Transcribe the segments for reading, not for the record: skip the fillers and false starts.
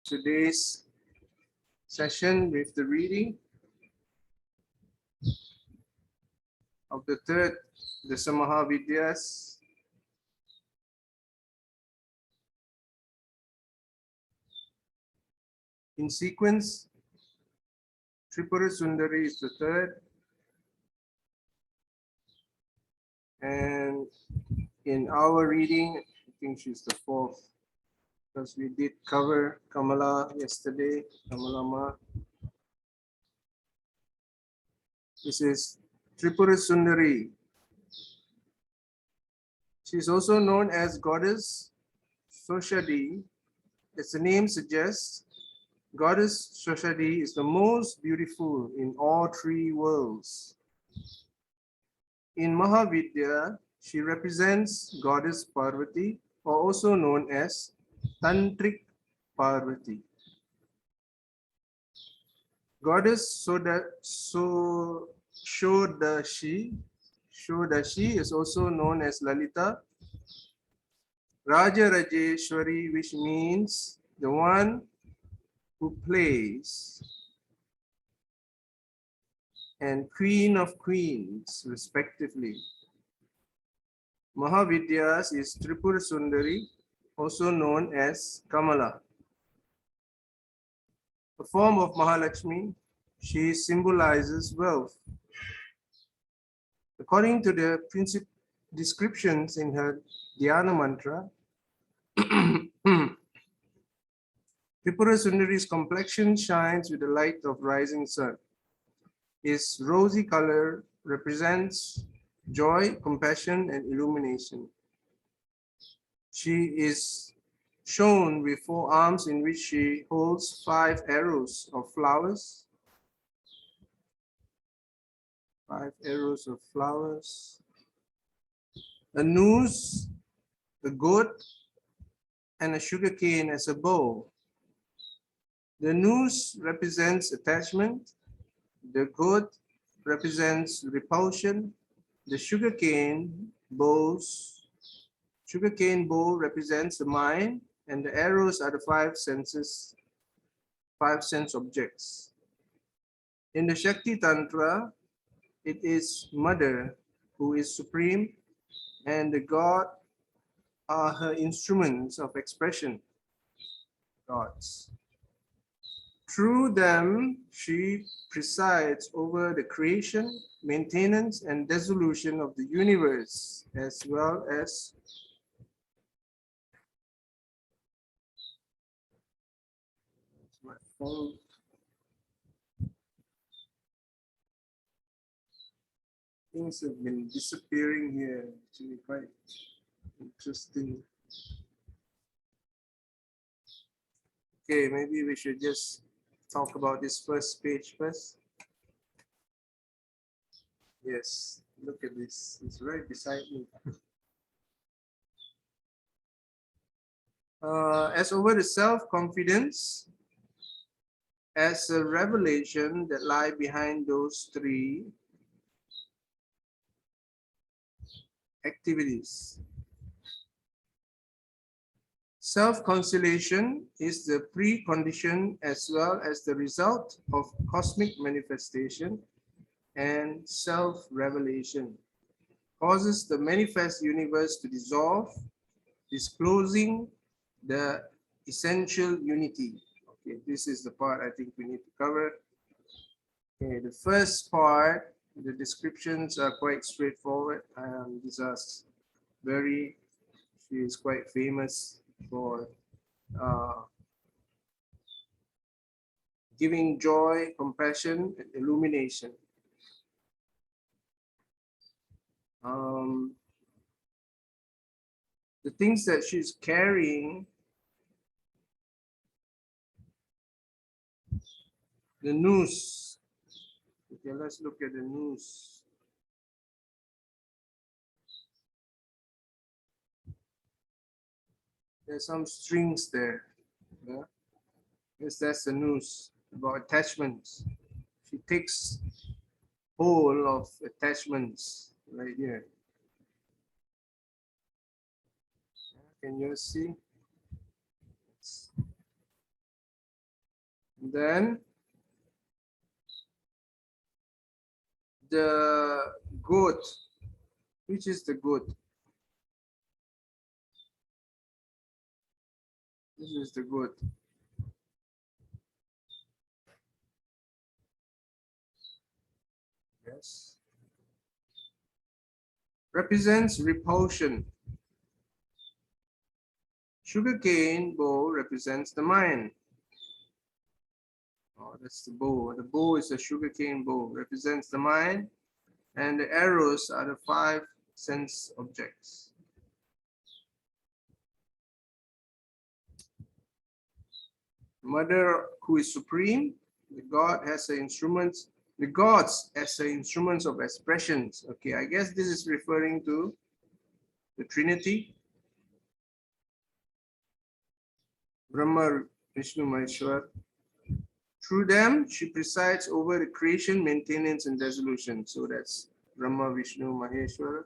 today's session with the reading of the third Dasa Maha Vidyas. In sequence, Tripura Sundari is the third, and in our reading, I think she's the fourth, because we did cover Kamala yesterday, Kamalama. This is Tripura Sundari. She is also known as Goddess Soshadi. As the name suggests, Goddess Soshadi is the most beautiful in all three worlds. In Mahavidya, she represents Goddess Parvati, or also known as Tantric Parvati. Goddess Shodashi is also known as Lalita, Raja Rajeshwari, which means the one who plays, and Queen of Queens, respectively. Mahavidyas is Tripura Sundari, also known as Kamala. A form of Mahalakshmi, she symbolizes wealth. According to the descriptions in her Dhyana mantra, Tripura Sundari's complexion shines with the light of rising sun. His rosy color represents joy, compassion, and illumination. She is shown with 4 arms in which she holds 5 arrows of flowers. 5 arrows of flowers. A noose, a goat, and a sugar cane as a bow. The noose represents attachment. The goat represents repulsion. The sugarcane bow represents the mind, and the arrows are the 5 senses, 5 sense objects. In the Shakti Tantra, it is Mother who is supreme, and the God are her instruments of expression, gods. Through them, she presides over the creation, maintenance, and dissolution of the universe, as well as my phone. Things have been disappearing here, actually quite interesting. Okay, maybe we should just talk about this first page first. Yes, look at this. It's right beside me. As over the self-confidence, as a revelation that lie behind those 3 activities. Self-consolation is the precondition as well as the result of cosmic manifestation, and self-revelation causes the manifest universe to dissolve, disclosing the essential unity. Okay, this is the part I think we need to cover. Okay, the first part, the descriptions are quite straightforward. These are she is quite famous for giving joy, compassion, and illumination. The things that she's carrying, the noose. Okay, let's look at the noose. There's some strings there. Yeah? Yes, that's the noose about attachments. She takes hold of attachments right here. Can you see? Then the goat. Which is the goat? This is the goat. Yes. Represents repulsion. Sugarcane bow represents the mind. Oh, that's the bow. The bow is a sugarcane bow, represents the mind, and the arrows are the 5 sense objects. Mother, who is supreme, the God has the instruments, the gods as the instruments of expressions. Okay, I guess this is referring to the Trinity. Brahma, Vishnu, Maheshwar. Through them, she presides over the creation, maintenance, and dissolution. So that's Brahma, Vishnu, Maheshwar.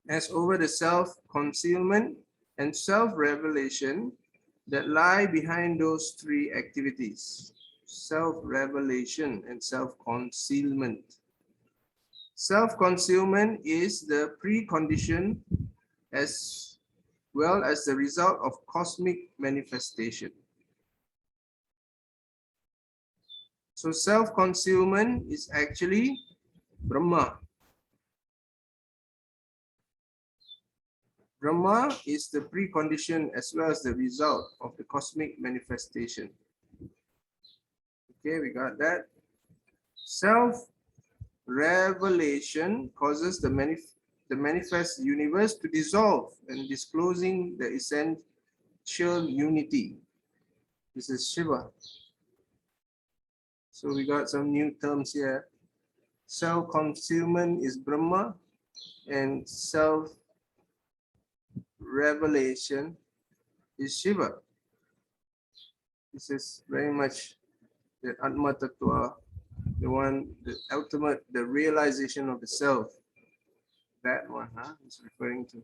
As over the self-concealment and self-revelation that lie behind those 3 activities. Self-revelation and self-concealment. Self-concealment is the precondition as well as the result of cosmic manifestation. So self-concealment is actually Brahma. Brahma is the precondition as well as the result of the cosmic manifestation. Okay, we got that. Self-revelation causes the manifest universe to dissolve and disclosing the essential unity. This is Shiva. So we got some new terms here. Self-concealment is Brahma, and self-revelation is Shiva. This is very much the Atma Tattva, the one, the ultimate, the realization of the self. That one, is referring to.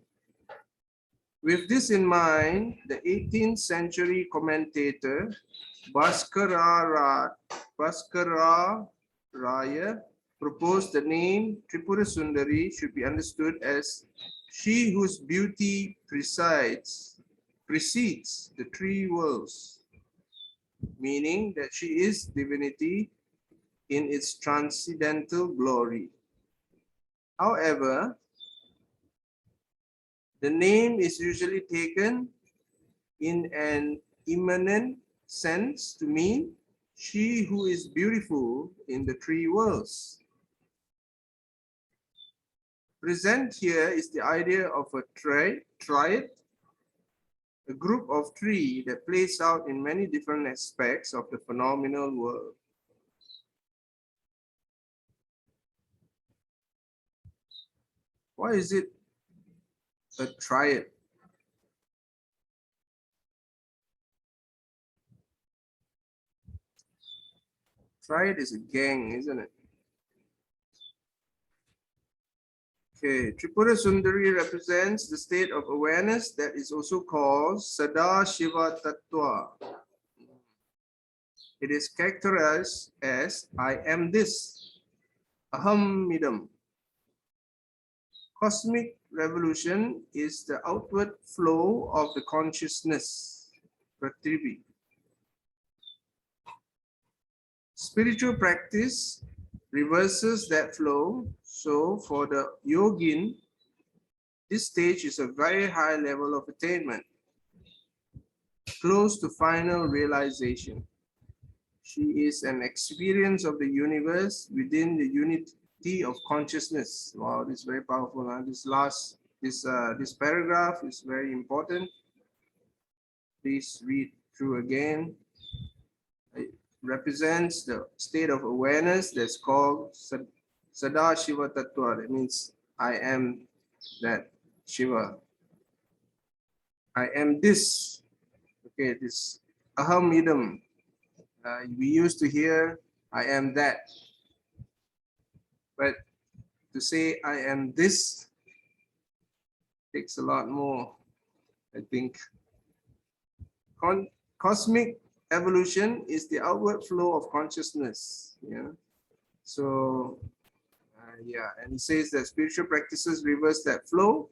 With this in mind, the 18th century commentator Bhaskara Raya proposed the name Tripura Sundari should be understood as she whose beauty precedes the 3 worlds, meaning that she is divinity in its transcendental glory. However, the name is usually taken in an immanent sense to mean she who is beautiful in the 3 worlds. Present here is the idea of a triad, a group of 3 that plays out in many different aspects of the phenomenal world. Why is it a triad? Triad is a gang, isn't it? Okay, Tripura Sundari represents the state of awareness that is also called Sada Shiva Tattva. It is characterized as I am this, Aham Idam. Cosmic revolution is the outward flow of the consciousness, Prathivi. Spiritual practice reverses that flow. So for the yogin, this stage is a very high level of attainment, close to final realization. She is an experience of the universe within the unity of consciousness. Wow, this is very powerful. This paragraph is very important. Please read through again. It represents the state of awareness that's called Sada Shiva Tattva. That means I am that Shiva. I am this. Okay, this Aham Idam. We used to hear I am that. But to say I am this takes a lot more, I think. Cosmic evolution is the outward flow of consciousness. Yeah. So, yeah, and he says that spiritual practices reverse that flow.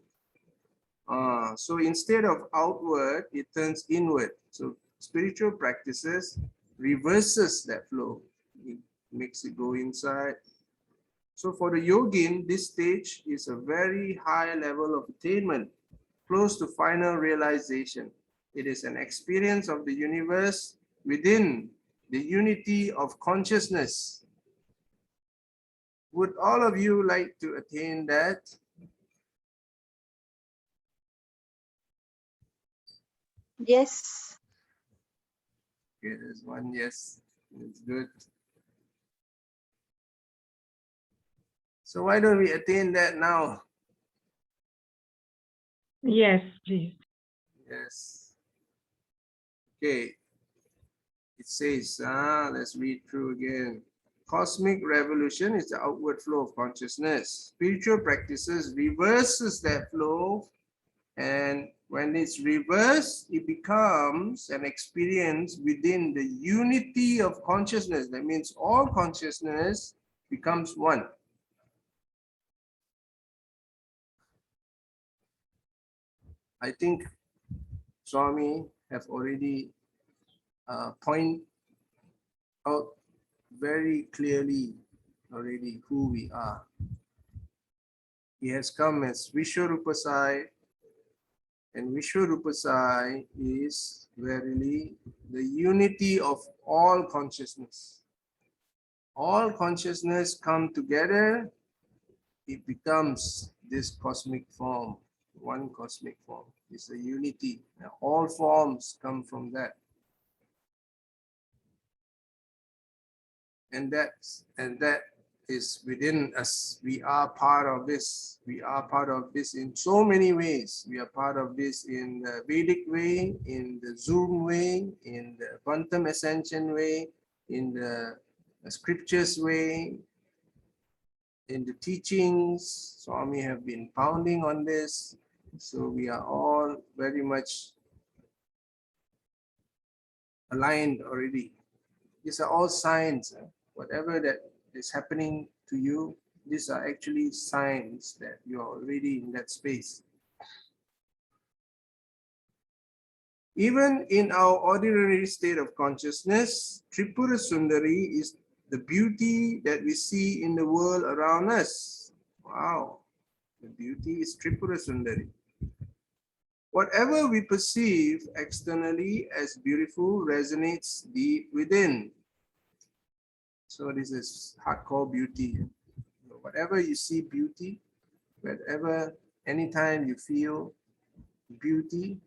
So instead of outward, it turns inward. So spiritual practices reverses that flow. It makes it go inside. So for the yogin, this stage is a very high level of attainment, close to final realization. It is an experience of the universe within the unity of consciousness. Would all of you like to attain that? Yes. Okay, there's one yes. It's good. So why don't we attain that now? Yes, please. Yes. Okay. It says, let's read through again. Cosmic revolution is the outward flow of consciousness. Spiritual practices reverses that flow, and when it's reversed, it becomes an experience within the unity of consciousness. That means all consciousness becomes one. I think Swami have already point out very clearly already who we are. He has come as Vishwarupasai, and Vishwarupasai is verily the unity of all consciousness. All consciousness come together, it becomes this cosmic form, one cosmic form. It's a unity. All forms come from that. And that is within us. We are part of this. We are part of this in so many ways. We are part of this in the Vedic way, in the Zoom way, in the quantum ascension way, in the scriptures way, in the teachings. Swami have been pounding on this. So we are all very much aligned already. These are all signs. Whatever that is happening to you, these are actually signs that you are already in that space. Even in our ordinary state of consciousness, Tripura Sundari is the beauty that we see in the world around us. Wow, the beauty is Tripura Sundari. Whatever we perceive externally as beautiful resonates deep within. So this is hardcore beauty. Whatever you see beauty, whatever, anytime you feel beauty,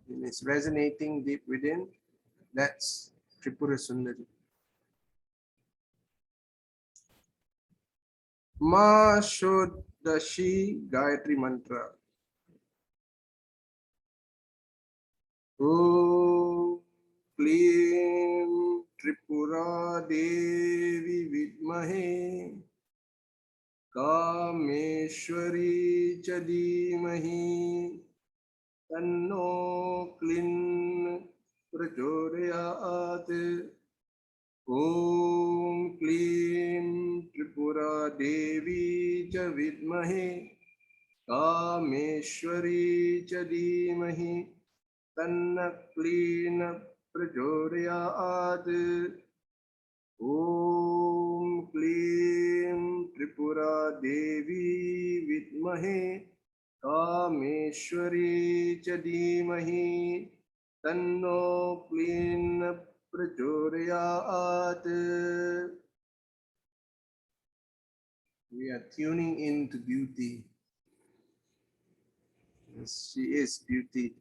and it's resonating deep within, that's Tripura Sundari. Ma Shodashi Gayatri Mantra. Om Klim Tripura Devi Vidmahe Kameshwari Chadimahi Tanno Klin Prachodayat. Om Klim Tripura Devi Cha Vidmahe Kameshwari Chadimahi Tanna Klina Prachodayat. Om Klim Tripura Devi Vidmahe Kameshwari Chadimahi Tanno Klina Prachodayat. We are tuning into beauty. Yes, she is beauty.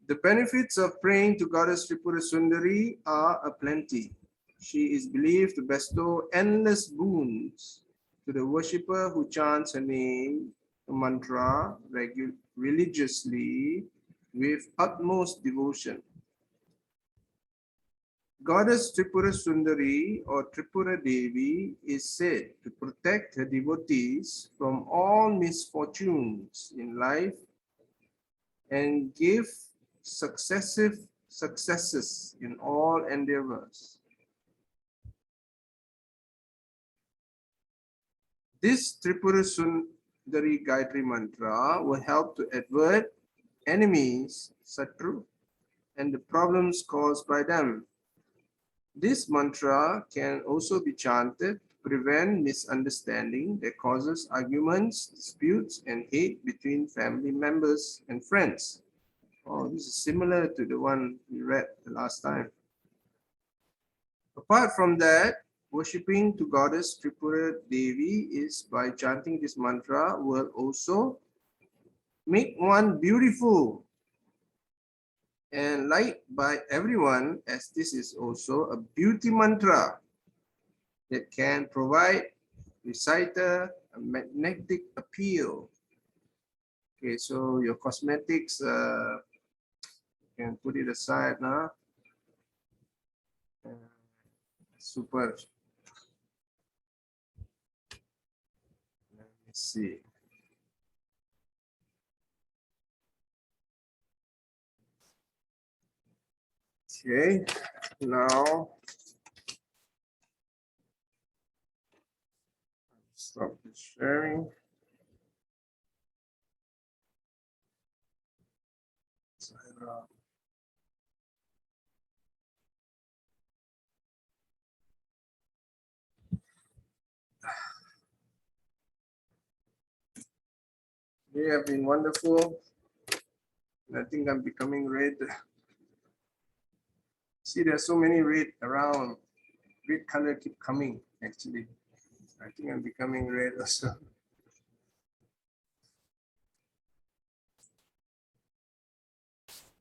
The benefits of praying to Goddess Tripura Sundari are aplenty. She is believed to bestow endless boons to the worshipper who chants her name, the mantra, religiously with utmost devotion. Goddess Tripura Sundari or Tripura Devi is said to protect her devotees from all misfortunes in life and give successive successes in all endeavors. This Tripura Sundari Gayatri Mantra will help to avert enemies, Satru, and the problems caused by them. This mantra can also be chanted to prevent misunderstanding that causes arguments, disputes, and hate between family members and friends. Oh, this is similar to the one we read the last time. Apart from that, worshipping to Goddess Tripura Devi is by chanting this mantra will also make one beautiful and liked by everyone, as this is also a beauty mantra that can provide reciter a magnetic appeal. Okay, so your cosmetics, you can put it aside now. Super. Let me see. Okay, now stop the sharing. They have been wonderful. I think I'm becoming red. See, there's so many red around. Red color keep coming, actually. I think I'm becoming red also.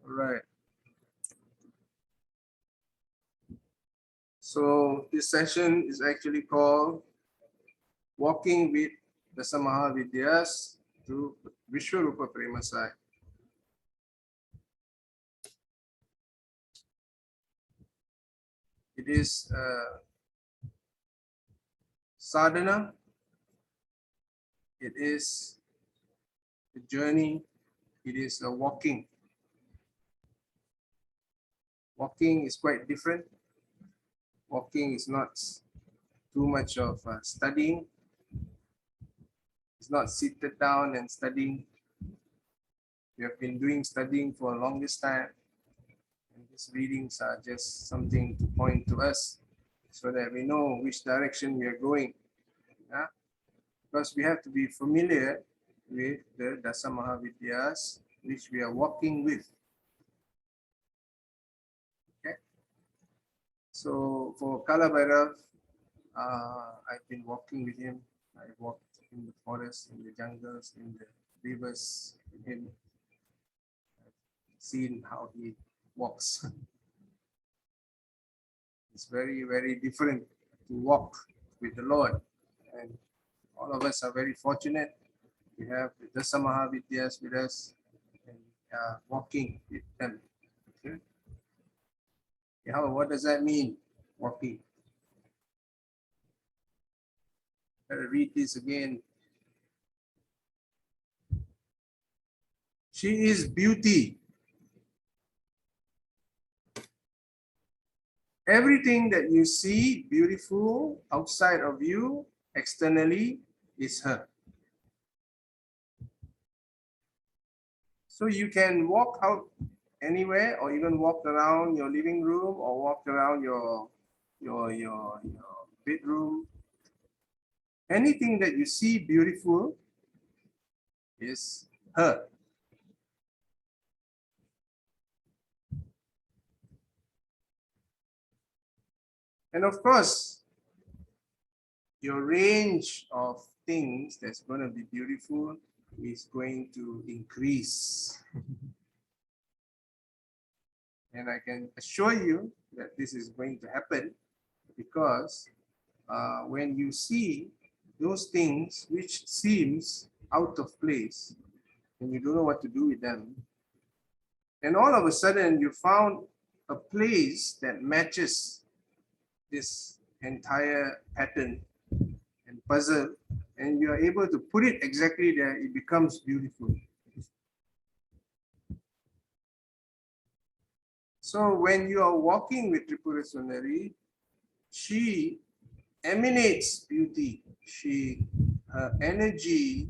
All right. So this session is actually called Walking with Dasa Maha Vidyas to Vishwarupa Premasai. It is sadhana. It is a journey. It is a walking. Walking is quite different. Walking is not too much of studying. It's not seated down and studying. We have been doing studying for the longest time. And these readings are just something to point to us so that we know which direction we are going. Yeah? Because we have to be familiar with the Dasa Mahavidyas which we are walking with. Okay. So for Kalabhairav, I've been walking with him. I walked in the forest, in the jungles, in the rivers with him. I've seen how he walks. It's very, very different to walk with the Lord. And all of us are very fortunate. We have the Dasa Mahavidyas with us and walking with them. Okay. Yeah, what does that mean, walking? Better read this again. She is beauty. Everything that you see beautiful outside of you, externally, is her. So you can walk out anywhere, or even walk around your living room, or walk around your bedroom. Anything that you see beautiful is her. And of course, your range of things that's going to be beautiful is going to increase. And I can assure you that this is going to happen because when you see those things which seems out of place and you don't know what to do with them, and all of a sudden you found a place that matches this entire pattern and puzzle, and you are able to put it exactly there, it becomes beautiful. So when you are walking with Tripura Sundari, she emanates beauty. Her energy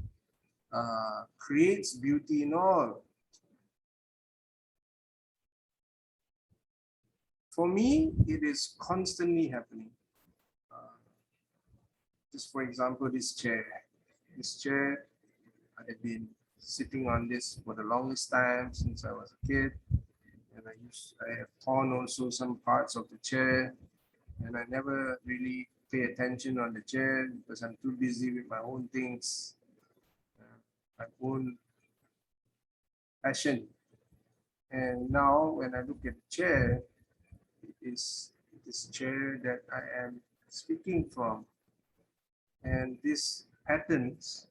creates beauty in all. For me, it is constantly happening. Just for example, this chair. This chair, I have been sitting on this for the longest time since I was a kid. And I have torn also some parts of the chair, and I never really pay attention on the chair because I'm too busy with my own things, my own passion. And now when I look at the chair, it is this chair that I am speaking from. And these patterns,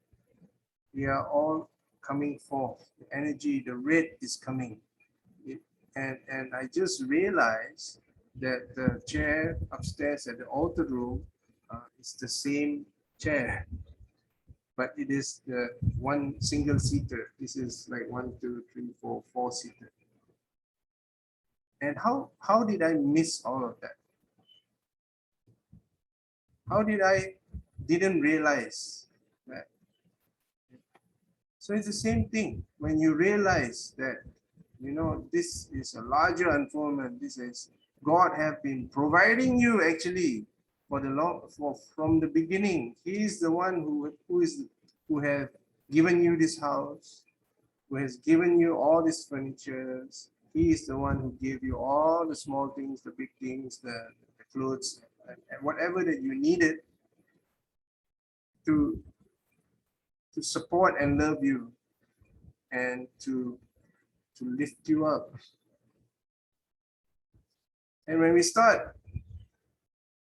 they are all coming forth. The energy, the red is coming. And I just realized that the chair upstairs at the altar room is the same chair, but it is the one single seater. This is like 1, 2, 3, 4, 4-seater. And how did I miss all of that? How did I didn't realize that? So it's the same thing when you realize that, you know, this is a larger unfoldment. This is God have been providing you actually for from the beginning. He is the one who has given you this house, who has given you all these furnitures. He is the one who gave you all the small things, the big things, the clothes, and whatever that you needed to support and love you and to lift you up. And when we start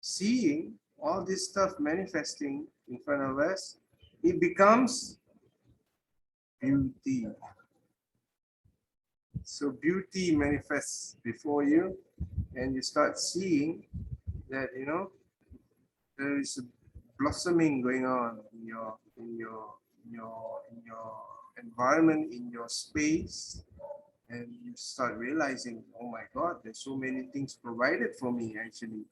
seeing all this stuff manifesting in front of us, it becomes beauty. So beauty manifests before you, and you start seeing that, you know, there is a blossoming going on in your environment, in your space, and you start realizing, oh my God, there's so many things provided for me actually.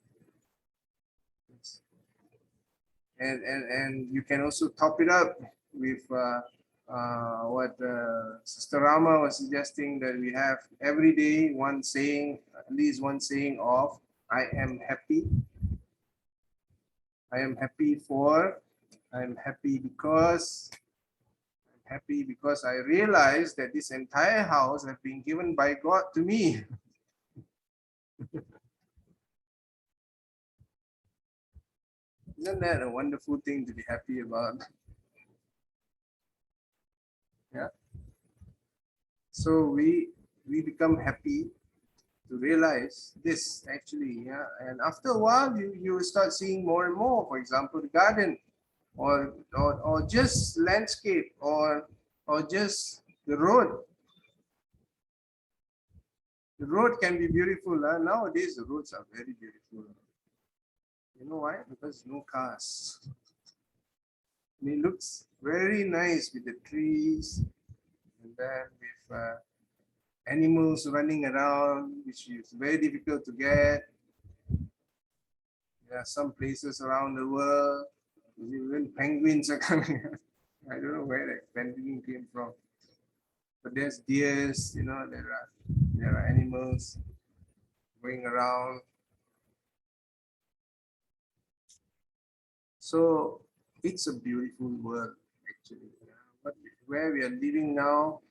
And you can also top it up with what Sister Rama was suggesting, that we have every day one saying, at least one saying of, I am happy. I am happy for, I am happy because, I realized that this entire house has been given by God to me. Isn't that a wonderful thing to be happy about? Yeah. So we become happy to realize this actually, yeah. And after a while, you start seeing more and more. For example, the garden, or just landscape, or just the road. The road can be beautiful. Nowadays, the roads are very beautiful. You know why? Because no cars. And it looks very nice with the trees, and then with animals running around, which is very difficult to get. There are some places around the world, even penguins are coming. I don't know where that penguin came from. But there's deers, you know, there are animals going around. So it's a beautiful world actually. But where we are living now,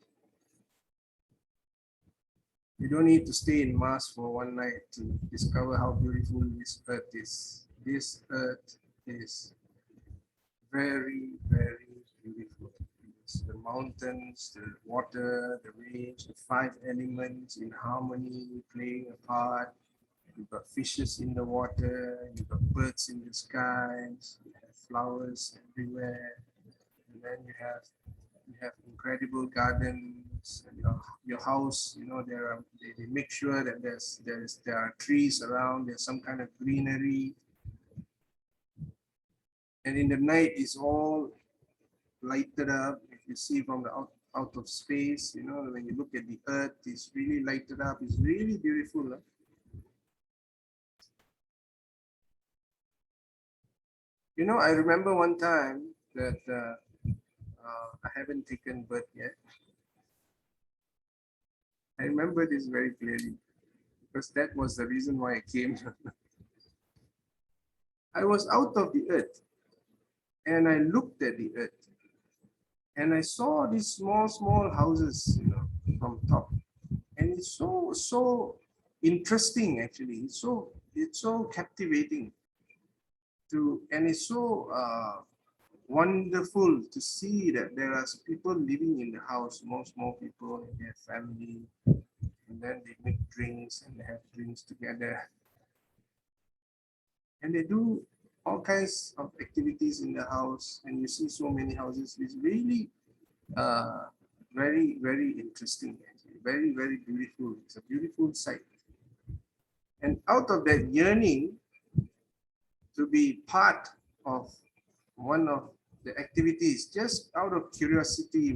you don't need to stay in Mars for one night to discover how beautiful this earth is. This earth is very, very beautiful. It's the mountains, the water, the range, the 5 elements in harmony, playing a part. You've got fishes in the water, you've got birds in the skies, you have flowers everywhere, and then you have incredible gardens. And your house, you know, they make sure that there are trees around, there's some kind of greenery. And in the night, it's all lighted up. If you see from the out of space. You know, when you look at the earth, it's really lighted up. It's really beautiful. Huh? You know, I remember one time that I haven't taken birth yet. I remember this very clearly because that was the reason why I came. I was out of the earth and I looked at the earth and I saw these small houses, you know, from top. And it's so interesting actually. It's so captivating and it's so wonderful to see that there are people living in the house, more people in their family, and then they make drinks and they have drinks together. And they do all kinds of activities in the house, and you see so many houses. It's really very interesting, actually. Very beautiful. It's a beautiful sight. And out of that yearning to be part of one of the activities, just out of curiosity,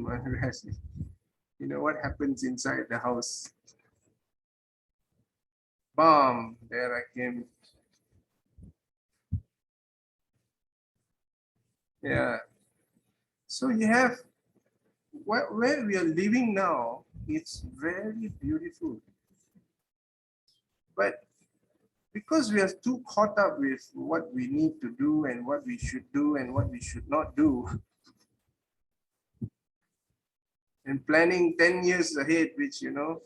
you know what happens inside the house. Bam, there I came. Yeah. So you have where we are living now, it's very beautiful. But because we are too caught up with what we need to do and what we should do and what we should not do, and planning 10 years ahead, which, you know,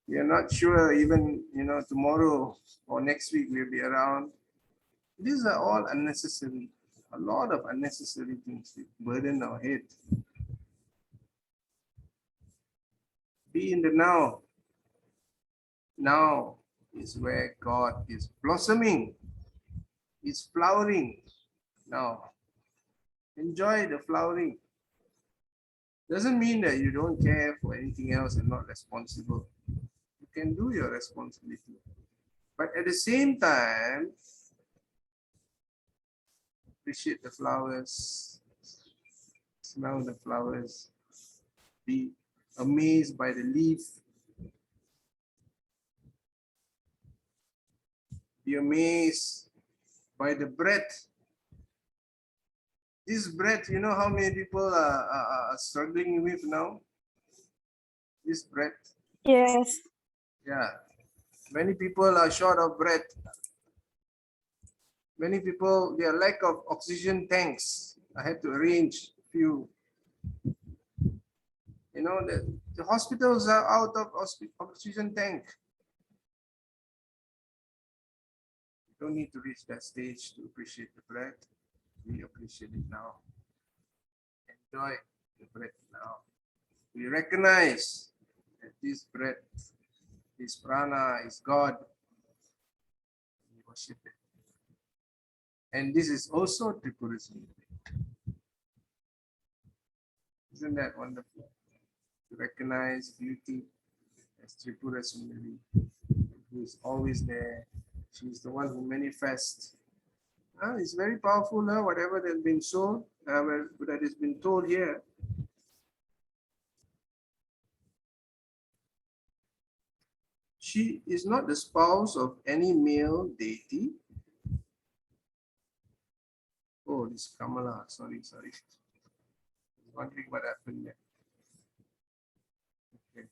we are not sure even, you know, tomorrow or next week we'll be around. These are all unnecessary. A lot of unnecessary things that burden our head. Be in the now. Now is where God is blossoming, is flowering. Now, enjoy the flowering. Doesn't mean that you don't care for anything else and not responsible. You can do your responsibility. But at the same time, appreciate the flowers, smell the flowers, be amazed by the leaf, be amazed by the breath. This breath, you know how many people are struggling with now? This breath. Yes. Yeah. Many people are short of breath. Many people, their lack of oxygen tanks. I had to arrange a few. You know, the hospitals are out of oxygen tank. You don't need to reach that stage to appreciate the breath. We appreciate it now. Enjoy the breath now. We recognize that this breath, this prana is God. We worship it. And this is also Tripura Sundari. Isn't that wonderful? To recognize beauty as Tripura Sundari, who is always there. She's the one who manifests. It's very powerful, whatever that has been shown, that has been told here. She is not the spouse of any male deity. Oh, this Kamala, sorry. I was wondering what happened there. Okay.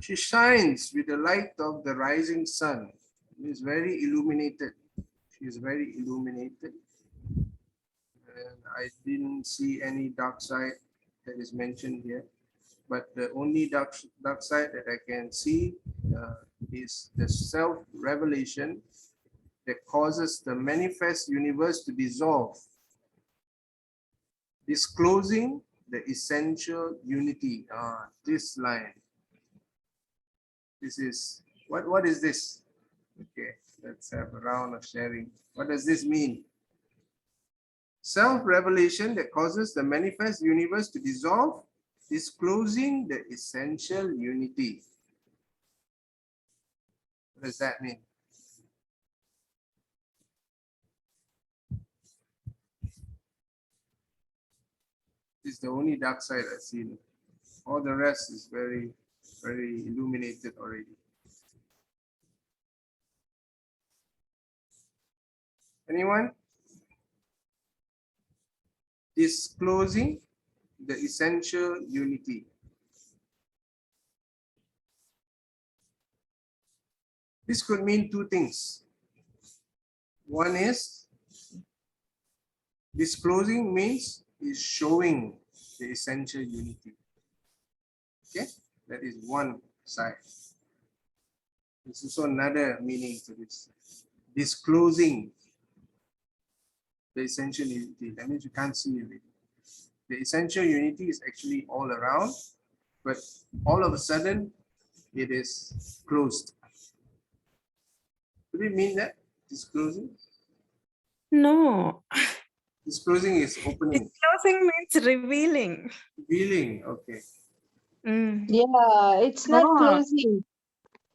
She shines with the light of the rising sun. She is very illuminated. She is very illuminated. And I didn't see any dark side that is mentioned here. But the only dark side that I can see is the self-revelation that causes the manifest universe to dissolve, disclosing the essential unity. This line. This is, what is this? Okay, let's have a round of sharing. What does this mean? Self-revelation that causes the manifest universe to dissolve, disclosing the essential unity. What does that mean? This is the only dark side I've seen. All the rest is very, very illuminated already. Anyone? Disclosing the essential unity. This could mean two things. One is disclosing means is showing the essential unity. Okay, that is one side. There's also another meaning to this. Disclosing the essential unity. That means you can't see it. The essential unity is actually all around, but all of a sudden it is closed. Could it mean that? Disclosing? No. Disclosing is opening. Disclosing means revealing. Revealing, okay. Mm. Yeah, it's not No. closing,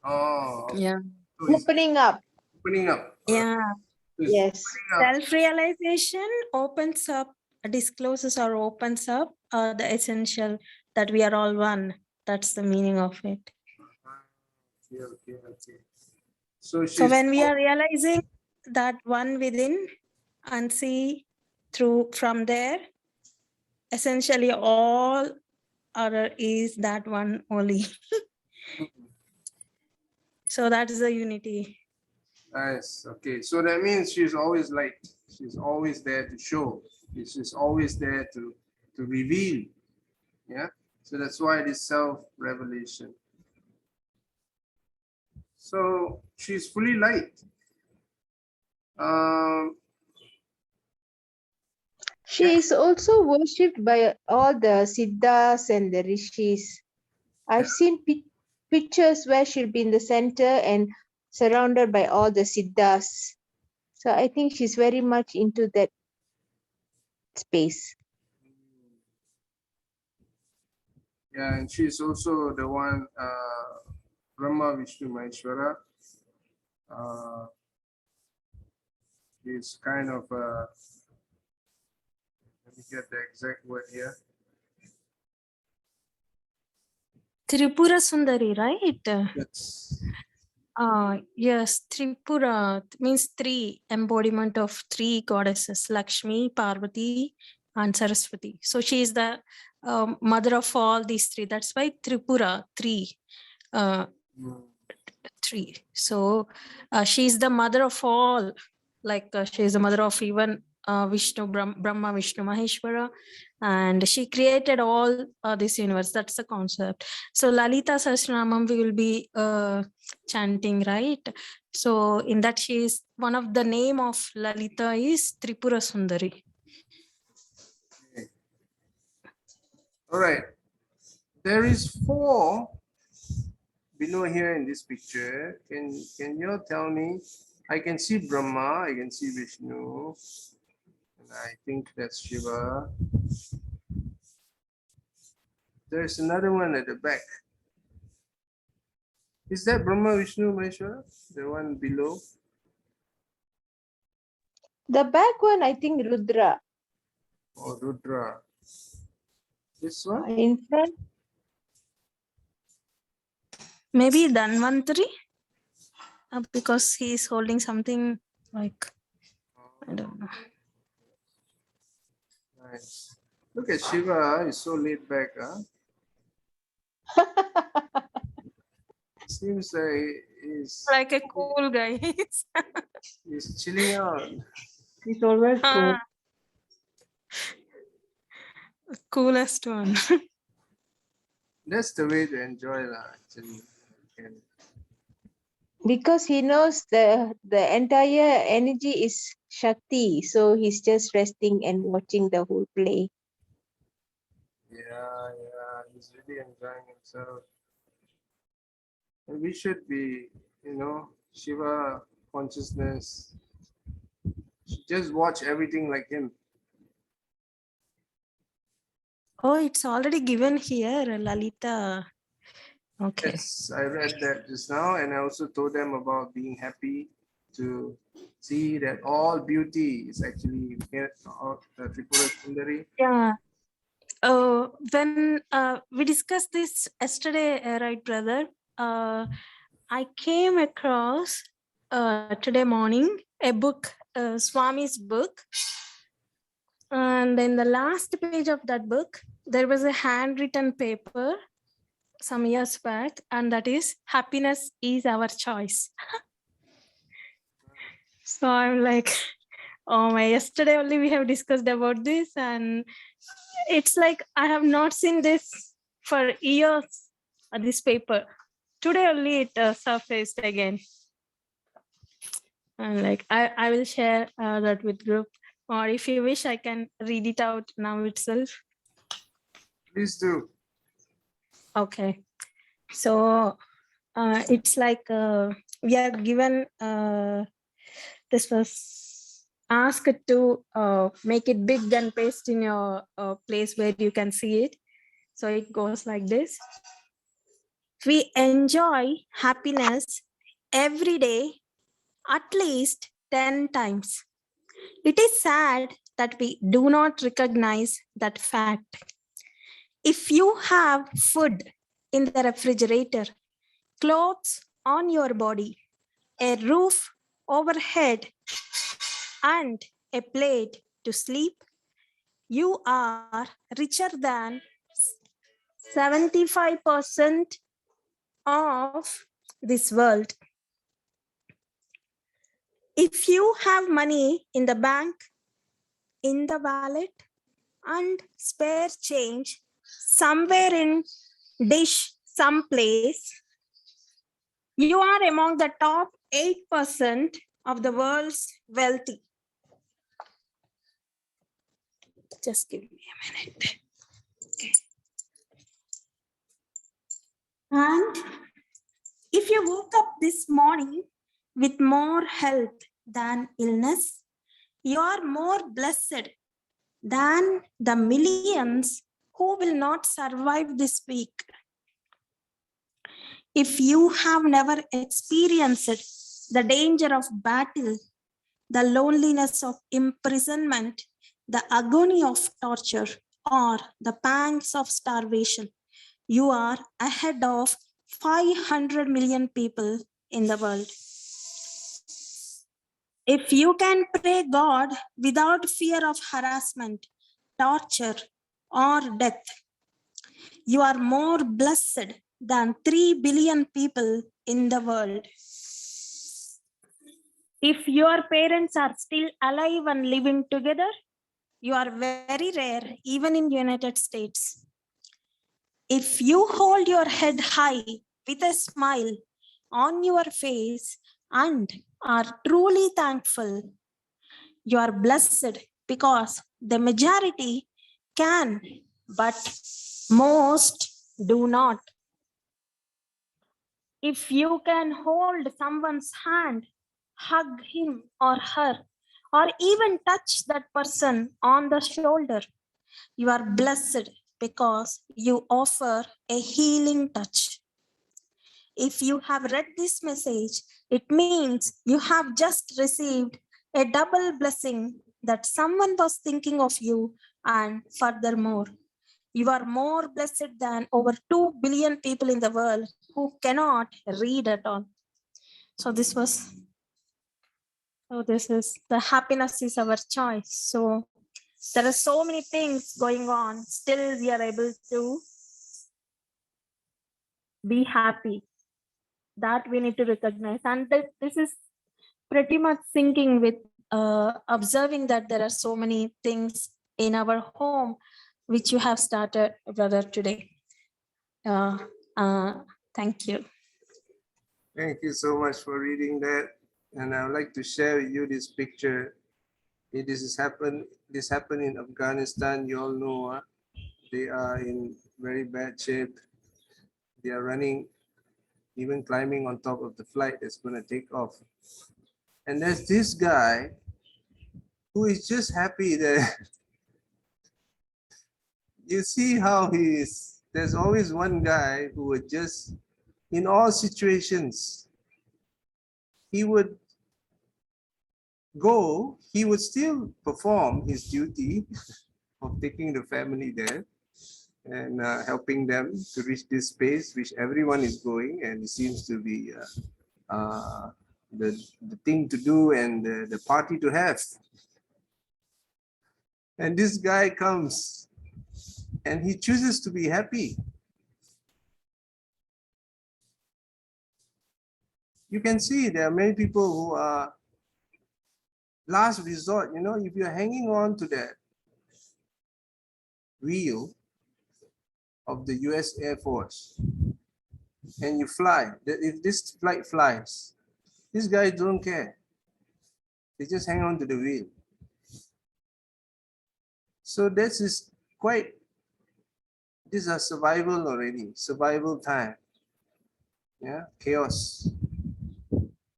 Oh, okay. Yeah. So it's opening up. opening up. Yeah. So it's Yes. opening up. Self-realization opens up, discloses or opens up the essential that we are all one. That's the meaning of it. Okay, okay, okay. So So she's when we are realizing that one within and see through from there, essentially all other is that one only. So that is the unity. nice. Okay, so that means she's always light. She's always there to show. She's always there to reveal. Yeah. So that's why it is self-revelation. So she's fully light. She is also worshipped by all the siddhas and the rishis. I've seen pictures where she'll be in the center and surrounded by all the siddhas. So I think she's very much into that space. Yeah, and she's also the one, Brahma, Vishnu, Maheshwara. Is kind of, let me get the exact word here. Tripura Sundari, right? Yes. Yes, Tripura means three, embodiment of three goddesses, Lakshmi, Parvati, and Saraswati. So she is the mother of all these three. That's why Tripura, three. Three. So she is the mother of all, like she is the mother of even Vishnu, Brahma, Vishnu, Maheshwara, and she created all this universe. That's the concept. So Lalita Sahasranamam we will be chanting, right? So in that she is one of the name of Lalita is Tripura Sundari. Okay. All right. There is 4 below here in this picture. Can you all tell me? I can see Brahma, I can see Vishnu, and I think that's Shiva. There's another one at the back. Is that Brahma, Vishnu, Maheshwara? The one below? The back one, I think Rudra. Or Rudra? This one? In front, Maybe Dhanvantari, because he is holding something like, I don't know. Nice. Look at Shiva, he's so laid back. Huh? Seems like Like a cool guy. he's chilling out. he's always cool. Coolest one. That's the way to enjoy actually. And Because he knows the entire energy is Shakti, so he's just resting and watching the whole play. yeah, he's really enjoying himself. And we should be, Shiva consciousness. Just watch everything like him. Oh, it's already given here, Lalita. Okay. Yes, I read that just now, and I also told them about being happy to see that all beauty is actually here, Tripura Sundari. Yeah. when we discussed this yesterday, right, brother? I came across today morning a book, Swami's book, and in the last page of that book, there was a handwritten paper some years back, and that is happiness is our choice. So I'm like, oh my, yesterday only we have discussed about this, and it's like I have not seen this for years, this paper. Today only it surfaced again. And like I will share that with group, or if you wish, I can read it out now itself. Please do. Okay. So it's like we are given, this was asked to make it big and paste in your place where you can see it. So it goes like this. We enjoy happiness every day at least 10 times. It is sad that we do not recognize that fact. If you have food in the refrigerator, clothes on your body, a roof overhead, and a plate to sleep, you are richer than 75% of this world. If you have money in the bank, in the wallet, and spare change somewhere in dish someplace, you are among the top 8% of the world's wealthy. Just give me a minute. Okay. And if you woke up this morning with more health than illness, you are more blessed than the millions who will not survive this week. If you have never experienced the danger of battle, the loneliness of imprisonment, the agony of torture, or the pangs of starvation, you are ahead of 500 million people in the world. If you can pray God without fear of harassment, torture, or death, you are more blessed than 3 billion people in the world. If your parents are still alive and living together, you are very rare, even in the United States. If you hold your head high with a smile on your face and are truly thankful, you are blessed because the majority can, but most do not. If you can hold someone's hand, hug him or her, or even touch that person on the shoulder, you are blessed because you offer a healing touch. If you have read this message, it means you have just received a double blessing that someone was thinking of you, and furthermore, you are more blessed than over 2 billion people in the world who cannot read at all. So this is the happiness is our choice. So there are so many things going on. Still, we are able to be happy. That we need to recognize. And this is pretty much syncing with observing that there are so many things in our home which you have started, brother, today. Thank you. Thank you so much for reading that. And I would like to share with you this picture. This happened in Afghanistan. You all know they are in very bad shape. They are running, even climbing on top of the flight that's going to take off. And there's this guy who is just happy that you see how he is. There's always one guy who would just, in all situations, he would go, he would still perform his duty of taking the family there, and helping them to reach this space which everyone is going, and it seems to be the thing to do and the party to have. And this guy comes and he chooses to be happy. You can see there are many people who are last resort. You know, if you're hanging on to that wheel of the US Air Force and you fly, if this flight flies, these guys don't care. They just hang on to the wheel. So this is quite, these are survival already, survival time. Yeah, chaos.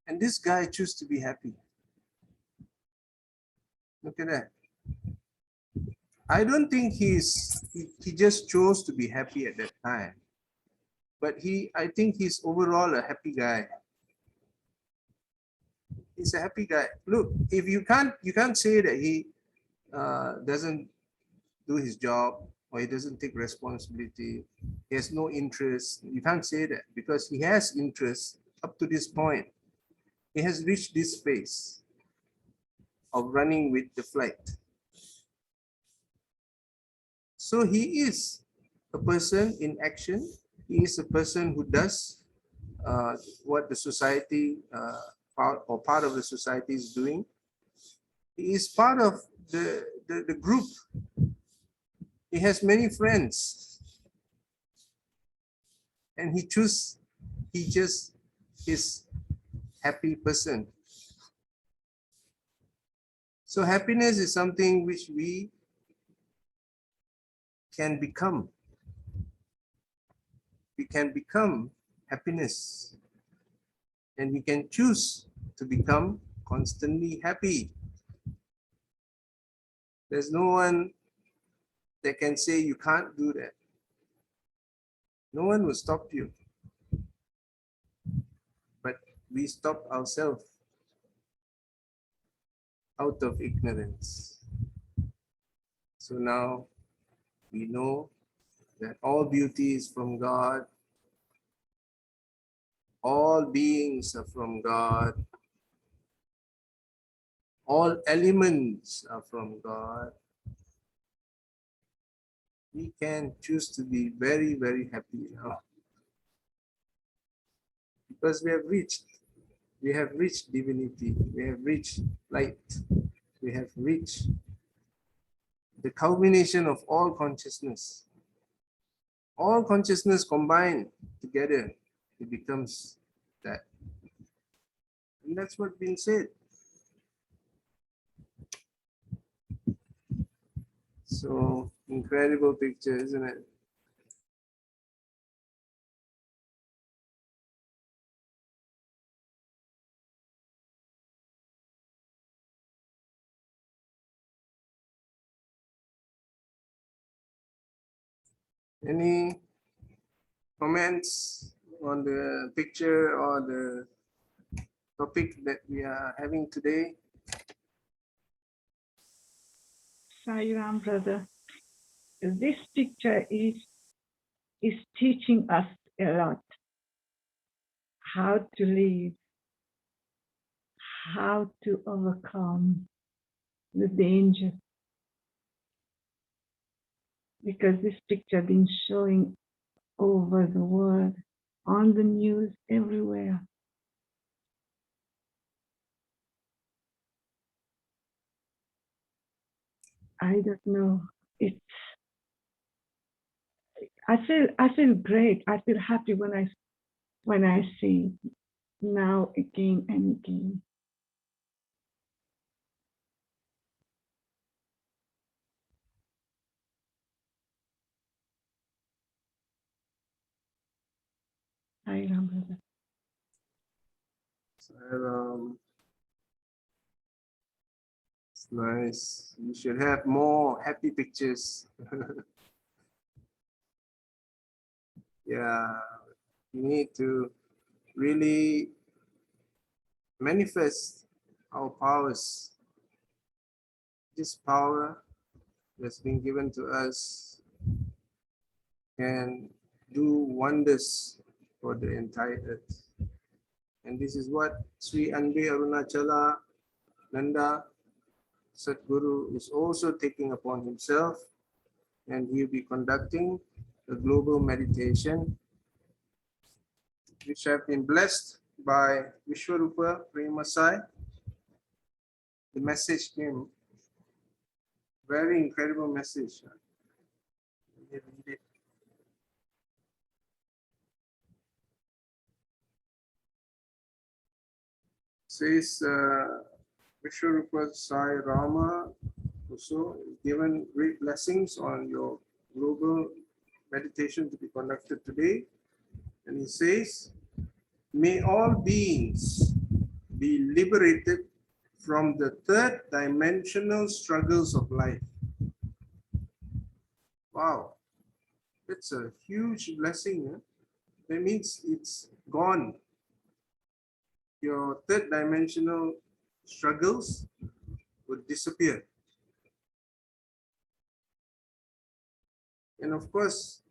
And this guy chooses to be happy. Look at that. I don't think he just chose to be happy at that time. But I think he's overall a happy guy. He's a happy guy. Look, if you can't say that he doesn't do his job or he doesn't take responsibility. He has no interest. You can't say that because he has interest up to this point. He has reached this phase of running with the flight. So he is a person in action. He is a person who does what the society part of the society is doing. He is part of the group. He has many friends. And he just is happy person. So happiness is something which we can become. We can become happiness. And we can choose to become constantly happy. There's no one that can say you can't do that. No one will stop you. But we stop ourselves out of ignorance. So now we know that all beauty is from God. All beings are from God. All elements are from God. We can choose to be very, very happy now. Because we have reached divinity, we have reached light, we have reached the culmination of all consciousness. All consciousness combined together, it becomes that. And that's what's been said. So incredible picture, isn't it? Any comments on the picture or the topic that we are having today? Sai Ram, brother. This picture is teaching us a lot how to live, how to overcome the danger. Because this picture been showing over the world, on the news, everywhere. I don't know. I feel great. I feel happy when I see it now again and again. Sai Ram, brother. It's nice. You should have more happy pictures. Yeah, you need to really manifest our powers. This power that's been given to us can do wonders for the entire earth. And this is what Sri Anbe Arunachala Nanda Sadguru is also taking upon himself, and he'll be conducting the global meditation, which have been blessed by Vishwarupa Premasai. The message came, very incredible message. Let me read it. Says Vishwarupa Sai Rama also given great blessings on your global meditation to be conducted today. And he says, may all beings be liberated from the third dimensional struggles of life. Wow, that's a huge blessing. Huh? That means it's gone. Your third dimensional struggles would disappear. And of course,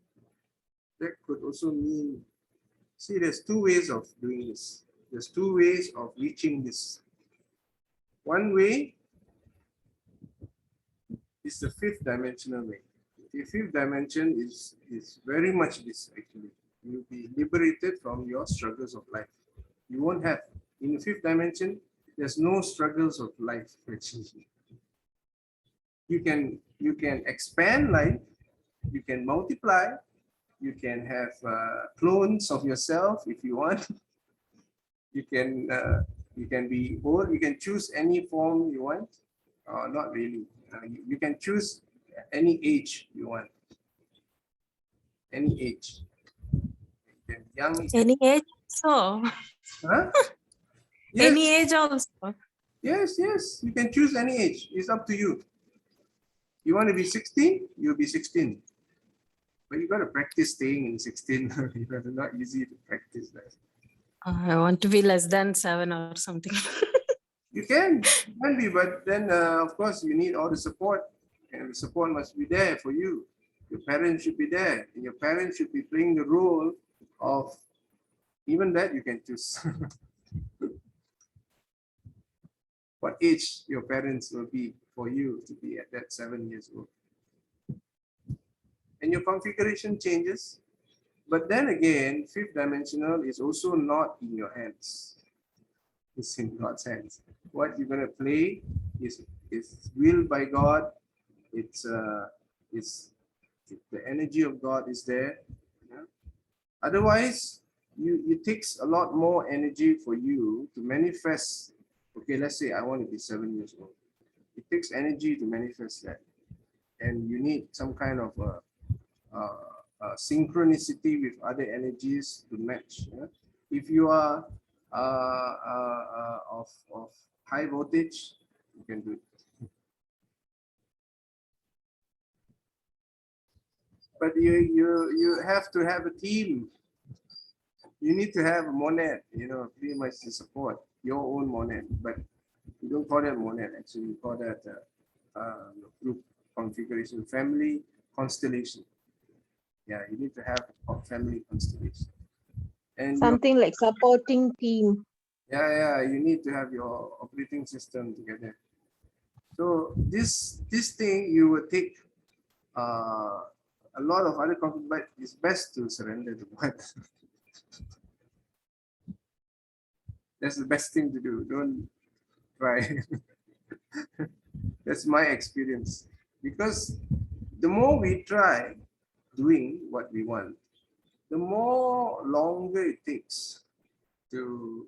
that could also mean, see, there's two ways of doing this. There's two ways of reaching this. One way is the fifth dimensional way. The fifth dimension is very much this actually. You'll be liberated from your struggles of life. You won't have, in the fifth dimension, there's no struggles of life actually. You can expand life, you can multiply, you can have clones of yourself if you want. You can be old, you can choose any form you want. Not really. You can choose any age you want. Any age. You can be young. Any age also. Huh? Yes. Any age also. Yes, yes. You can choose any age. It's up to you. You want to be 16, you'll be 16. But you got to practice staying in 16. It's not easy to practice that. I want to be less than 7 or something. You can be, but then of course you need all the support, and the support must be there for you. Your parents should be there, and your parents should be playing the role of, even that you can choose. What age your parents will be for you to be at that 7 years old. And your configuration changes. But then again, fifth dimensional is also not in your hands. It's in God's hands. What you're going to play is willed by God. It's the energy of God is there. Yeah? Otherwise, it takes a lot more energy for you to manifest. Okay, let's say I want to be 7 years old. It takes energy to manifest that, and you need some kind of synchronicity with other energies to match. Yeah? If you are of high voltage, you can do it. But you have to have a team. You need to have a monad, pretty much to support your own monad. But you don't call that monad, actually, you call that group configuration, family constellation. Yeah, you need to have a family constellation. And something like supporting team. Yeah, you need to have your operating system together. So this thing you will take a lot of other conflict, but it's best to surrender to God. That's the best thing to do. Don't try. That's my experience. Because the more we try doing what we want, the more longer it takes to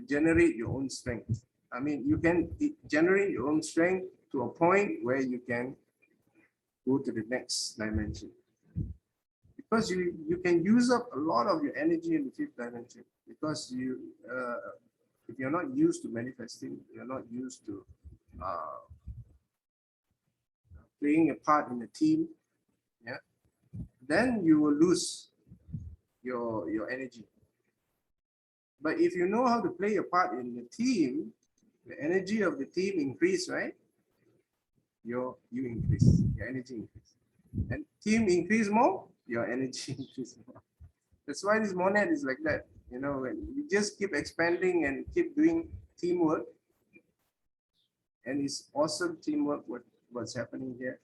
generate your own strength. I mean, you can generate your own strength to a point where you can go to the next dimension. Because you can use up a lot of your energy in the fifth dimension. Because if you're not used to manifesting, you're not used to playing a part in a team, yeah, then you will lose your energy. But if you know how to play a part in the team, the energy of the team increase, right? You increase, your energy increase. And team increase more, your energy increases more. That's why this monad is like that. You know, when you just keep expanding and keep doing teamwork, and it's awesome teamwork what's happening here.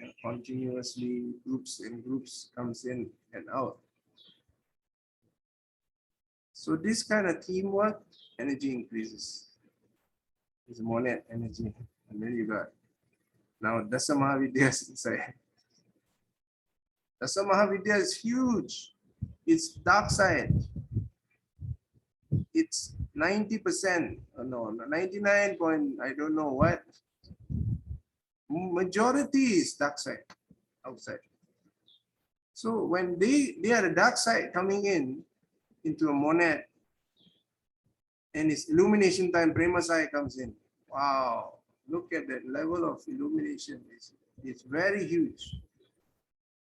And continuously groups and groups comes in and out. So this kind of teamwork, energy increases. It's monad energy. And then you got now Dasa Maha Vidyas inside. Dasa Maha Vidya is huge. It's dark side. It's 90%, no, 99 point, I don't know what. Majority is dark side, outside. So when they are the dark side coming in into a monad, and it's illumination time, Prema side comes in. Wow, look at that level of illumination. It's very huge.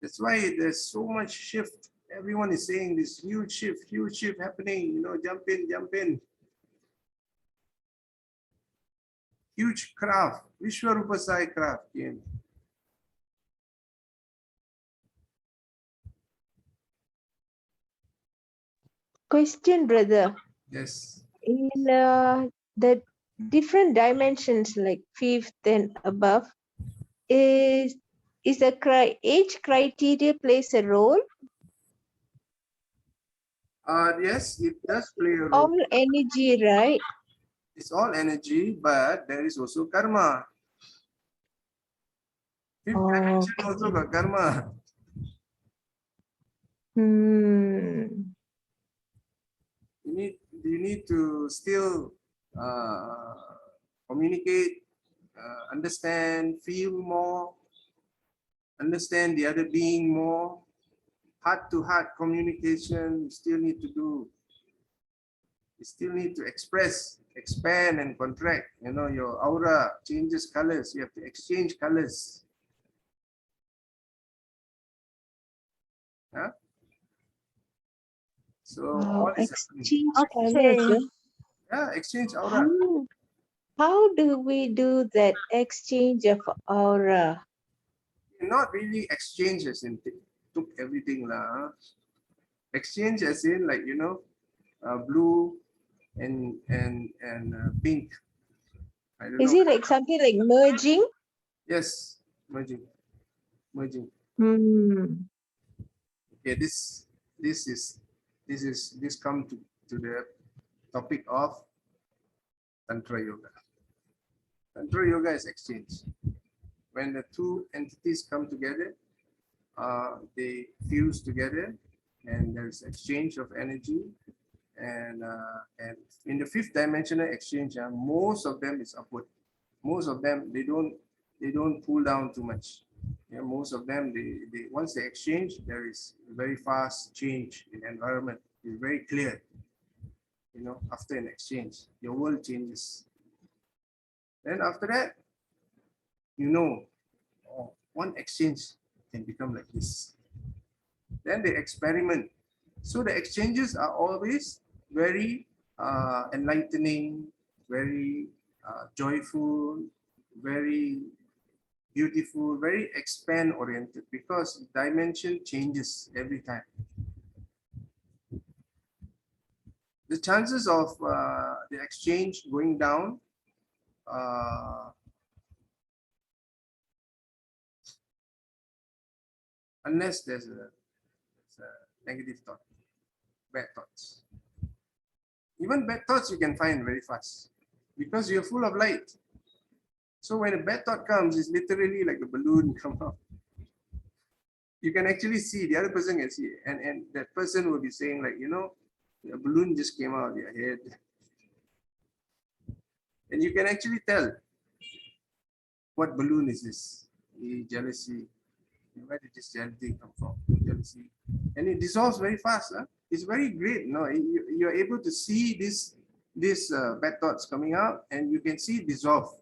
That's why there's so much shift. Everyone is saying this huge shift happening, you know, jump in. Huge craft, Vishwarupa Sai craft came. Question, brother. Yes. In the different dimensions like fifth and above, is the age criteria plays a role? Yes, it does play a role. All energy, right? It's all energy, but there is also karma. Fifth dimension also got karma. You need to still communicate, understand, feel more, understand the other being more. Heart-to-heart communication, you still need to do. You still need to express, expand and contract. You know, your aura changes colors. You have to exchange colors. Huh? So all is exchange Okay. colors. yeah, exchange aura. How do we do that exchange of aura? Not really exchange as in took everything lah. Exchange as in like, you know, blue and pink. I don't Is know. it like something like merging? Yes, merging. Okay, this come to the topic of Tantra Yoga. Tantra Yoga is exchange. When the two entities come together, they fuse together, and there's exchange of energy. And in the fifth dimensional exchange, most of them is upward. Most of them they don't pull down too much. Yeah, most of them they once they exchange, there is very fast change in environment. It's very clear. You know, after an exchange, your world changes. Then after that, you know, oh, one exchange can become like this. Then they experiment. So the exchanges are always very enlightening, very joyful, very beautiful, very expand oriented, because dimension changes every time. The chances of the exchange going down unless there's a negative thought, bad thoughts. Even bad thoughts you can find very fast because you're full of light. So when a bad thought comes, it's literally like a balloon come out. You can actually see, the other person can see, and that person will be saying like, you know, a balloon just came out of your head. And you can actually tell what balloon is this? Jealousy. Where did this jealousy come from? Jealousy. And it dissolves very fast. Huh? It's very great. No, you're able to see this bad thoughts coming out, and you can see it dissolve.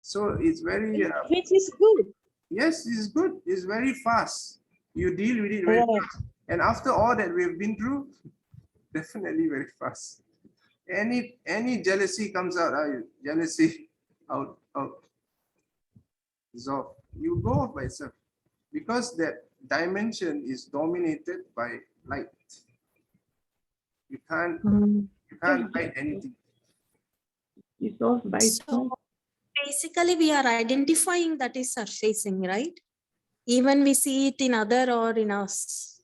So it's very which is good. Yes, it's good. It's very fast. You deal with it very fast. And after all that we've been through, definitely very fast. Any jealousy comes out, jealousy out, dissolve. You go off by itself. Because that dimension is dominated by light. You can't hide anything. It's also by So itself. basically we are identifying that is surfacing, right? Even we see it in other or in us.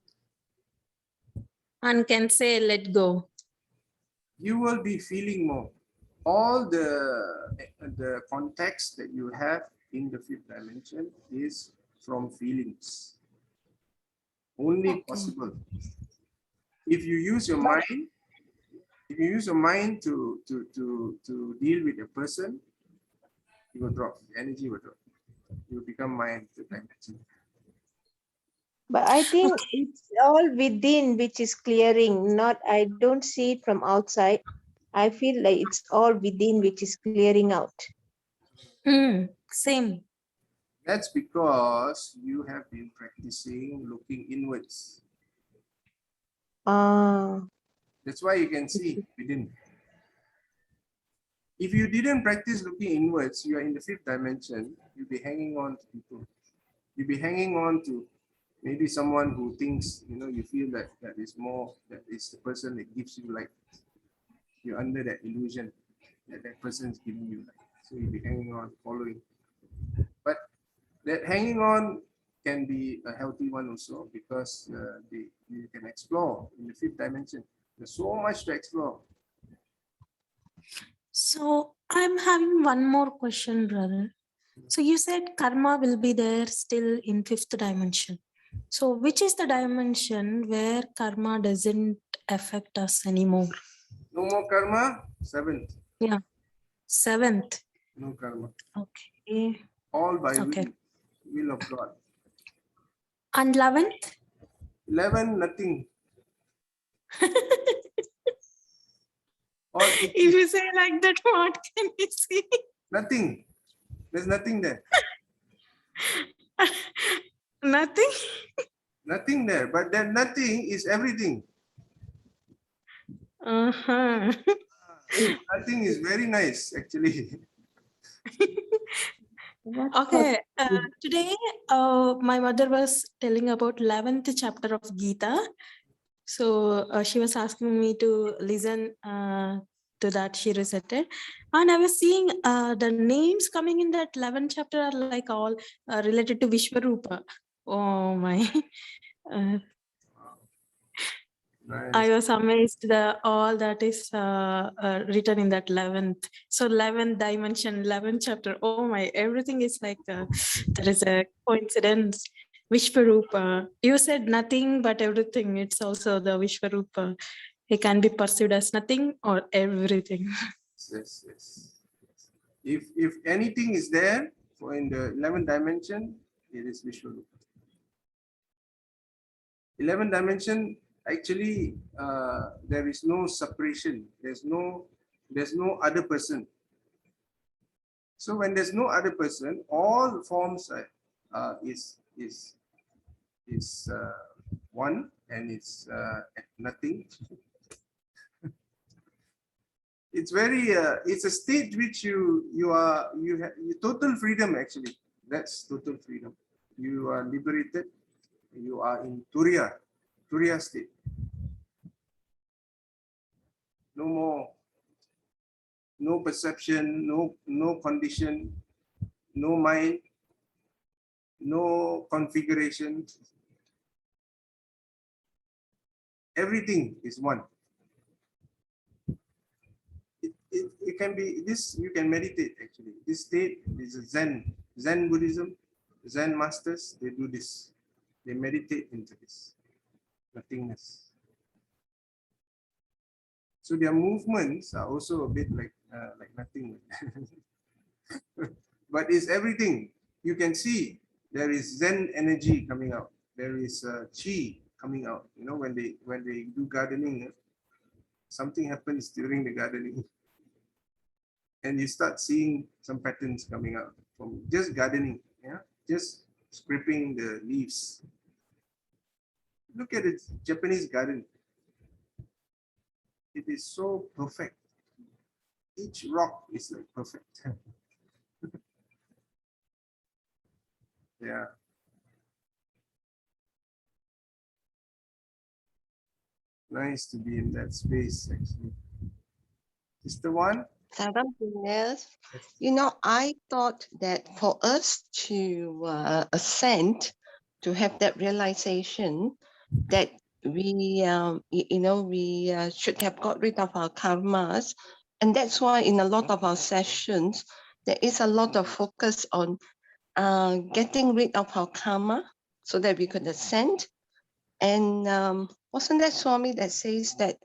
And can say, let go. You will be feeling more. All the context that you have in the fifth dimension is from feelings. Only possible. If you use your mind, if you use your mind to deal with a person, you will drop. The energy will drop. You will become mind dimension. But I think it's all within which is clearing, not, I don't see it from outside. I feel like it's all within which is clearing out. Same. That's because you have been practicing looking inwards. That's why you can see within. If you didn't practice looking inwards, you are in the fifth dimension, you'll be hanging on to people. You'll be hanging on to maybe someone who thinks, you feel that that is the person that gives you light. You're under that illusion that that person is giving you light. So you'll be hanging on, following. But that hanging on can be a healthy one also, because you can explore in the fifth dimension. There's so much to explore. So I'm having one more question, brother. So you said karma will be there still in fifth dimension. So which is the dimension where karma doesn't affect us anymore? No more karma, seventh. Yeah, seventh. No karma. Okay. All by will of God. And 11th? 11, nothing. If you say like that, what can you see? Nothing. There's nothing there. Nothing? Nothing there. But that nothing is everything. Uh-huh. Nothing is very nice, actually. Okay. Today, my mother was telling about 11th chapter of Gita. So she was asking me to listen to that she recited. And I was seeing the names coming in that 11th chapter are like all related to Vishwarupa. Oh my. Nice. I was amazed that all that is written in that 11th. So 11th dimension, 11th chapter. Oh my, everything is like, there is a coincidence. Vishwarupa. You said nothing but everything. It's also the Vishwarupa. He can be perceived as nothing or everything. Yes, yes. If anything is there for in the 11th dimension, it is Vishwarupa. 11th dimension, actually, there is no separation. There's no other person. So when there's no other person, all forms is one, and it's nothing. It's very it's a state which you have total freedom. Actually, that's total freedom. You are liberated. You are in Turiya state. No more, no perception, no condition, no mind, no configuration. Everything is one. It can be this. You can meditate actually. This state is a Zen Buddhism. Zen masters, they do this. They meditate into this nothingness. So their movements are also a bit like nothing. But it's everything. You can see there is Zen energy coming out. There is chi coming out. When they do gardening, something happens during the gardening, and you start seeing some patterns coming out from just gardening. Yeah, just scraping the leaves. Look at it, Japanese garden. It is so perfect. Each rock is like perfect. Yeah. Nice to be in that space, actually. Sister One? Seven years. You know, I thought that for us to ascend, to have that realization that we, we should have got rid of our karmas. And that's why in a lot of our sessions, there is a lot of focus on getting rid of our karma so that we could ascend. And wasn't that Swami that says that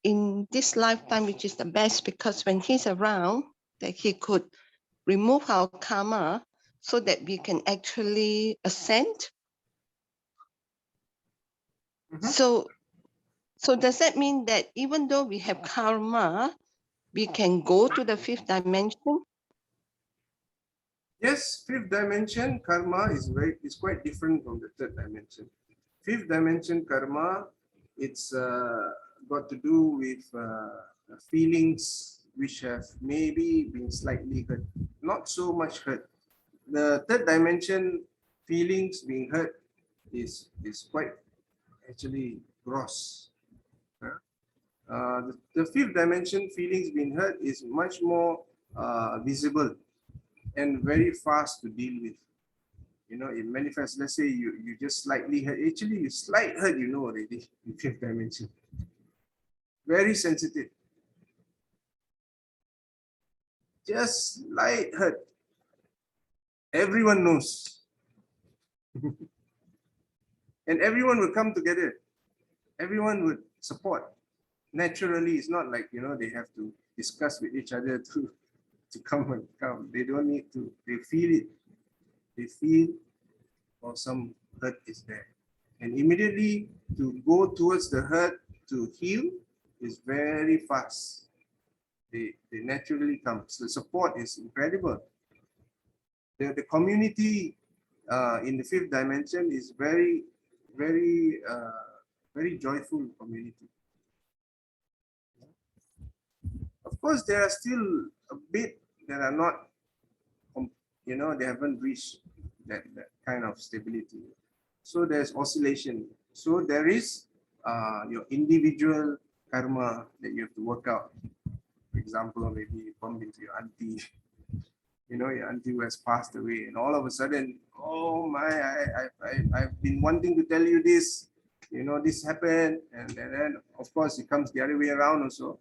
in this lifetime, which is the best, because when he's around, that he could remove our karma so that we can actually ascend. Mhm. So does that mean that even though we have karma, we can go to the fifth dimension? Yes, fifth dimension karma is quite different from the third dimension. Fifth dimension karma, it's got to do with feelings which have maybe been slightly hurt, not so much hurt. The third dimension feelings being hurt is quite actually gross. The fifth dimension feelings being hurt is much more visible and very fast to deal with. You know, it manifests. Let's say you just slightly hurt. Actually, you slight hurt, you know already in fifth dimension. Very sensitive. Just slight hurt. Everyone knows. And everyone will come together. Everyone would support. Naturally, it's not like, you know, they have to discuss with each other to come and come. They don't need to. They feel it. They feel or some hurt is there. And immediately to go towards the hurt to heal is very fast. They naturally come. So the support is incredible. The community in the fifth dimension is very, very, very joyful community. Of course, there are still a bit that are not, you know, they haven't reached that kind of stability. So there's oscillation. So there is your individual karma that you have to work out. For example, maybe you bump into your auntie, you know, your auntie who has passed away, and all of a sudden, oh my, I've been wanting to tell you this, you know, this happened, and then of course it comes the other way around also,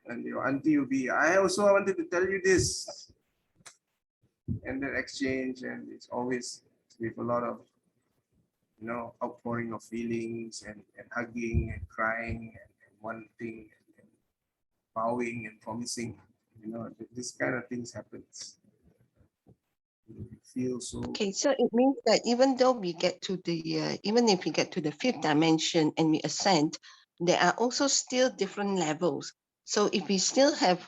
and your auntie will be, I also wanted to tell you this, and then exchange, and it's always with a lot of, you know, outpouring of feelings and hugging and crying and wanting and vowing and promising, you know, this kind of things happens. You feel so. Okay, so it means that even though we get to the, even if we get to the fifth dimension and we ascend, there are also still different levels. So if we still have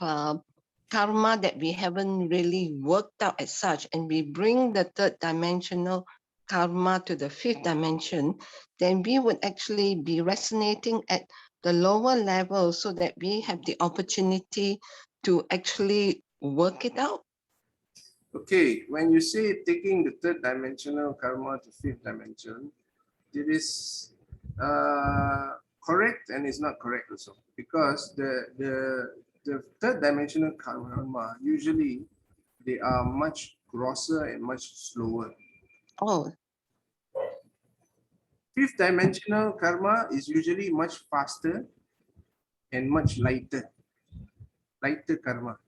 karma that we haven't really worked out as such, and we bring the third dimensional karma to the fifth dimension, then we would actually be resonating at the lower level so that we have the opportunity to actually work it out. Okay, when you say taking the third dimensional karma to fifth dimension, it is correct and it's not correct also, because the third dimensional karma usually they are much grosser and much slower. Oh, Fifth dimensional karma is usually much faster and much lighter karma.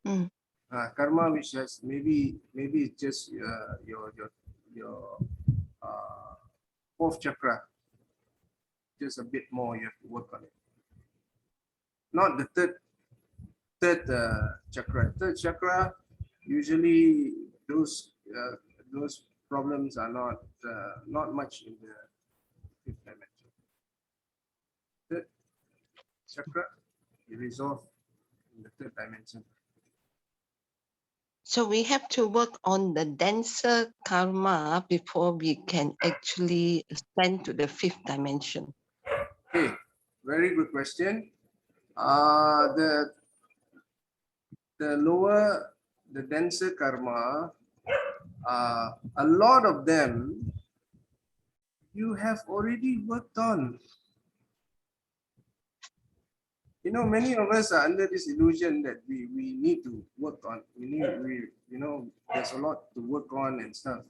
mm. Karma which has maybe it's just your fourth chakra, just a bit more you have to work on it. Not the third chakra. Third chakra, usually those problems are not much in the fifth dimension. Third chakra, you resolve in the third dimension. So we have to work on the denser karma before we can actually ascend to the fifth dimension. Okay, very good question. The lower, the denser karma, a lot of them you have already worked on. You know, many of us are under this illusion that we need to work on. There's a lot to work on and stuff.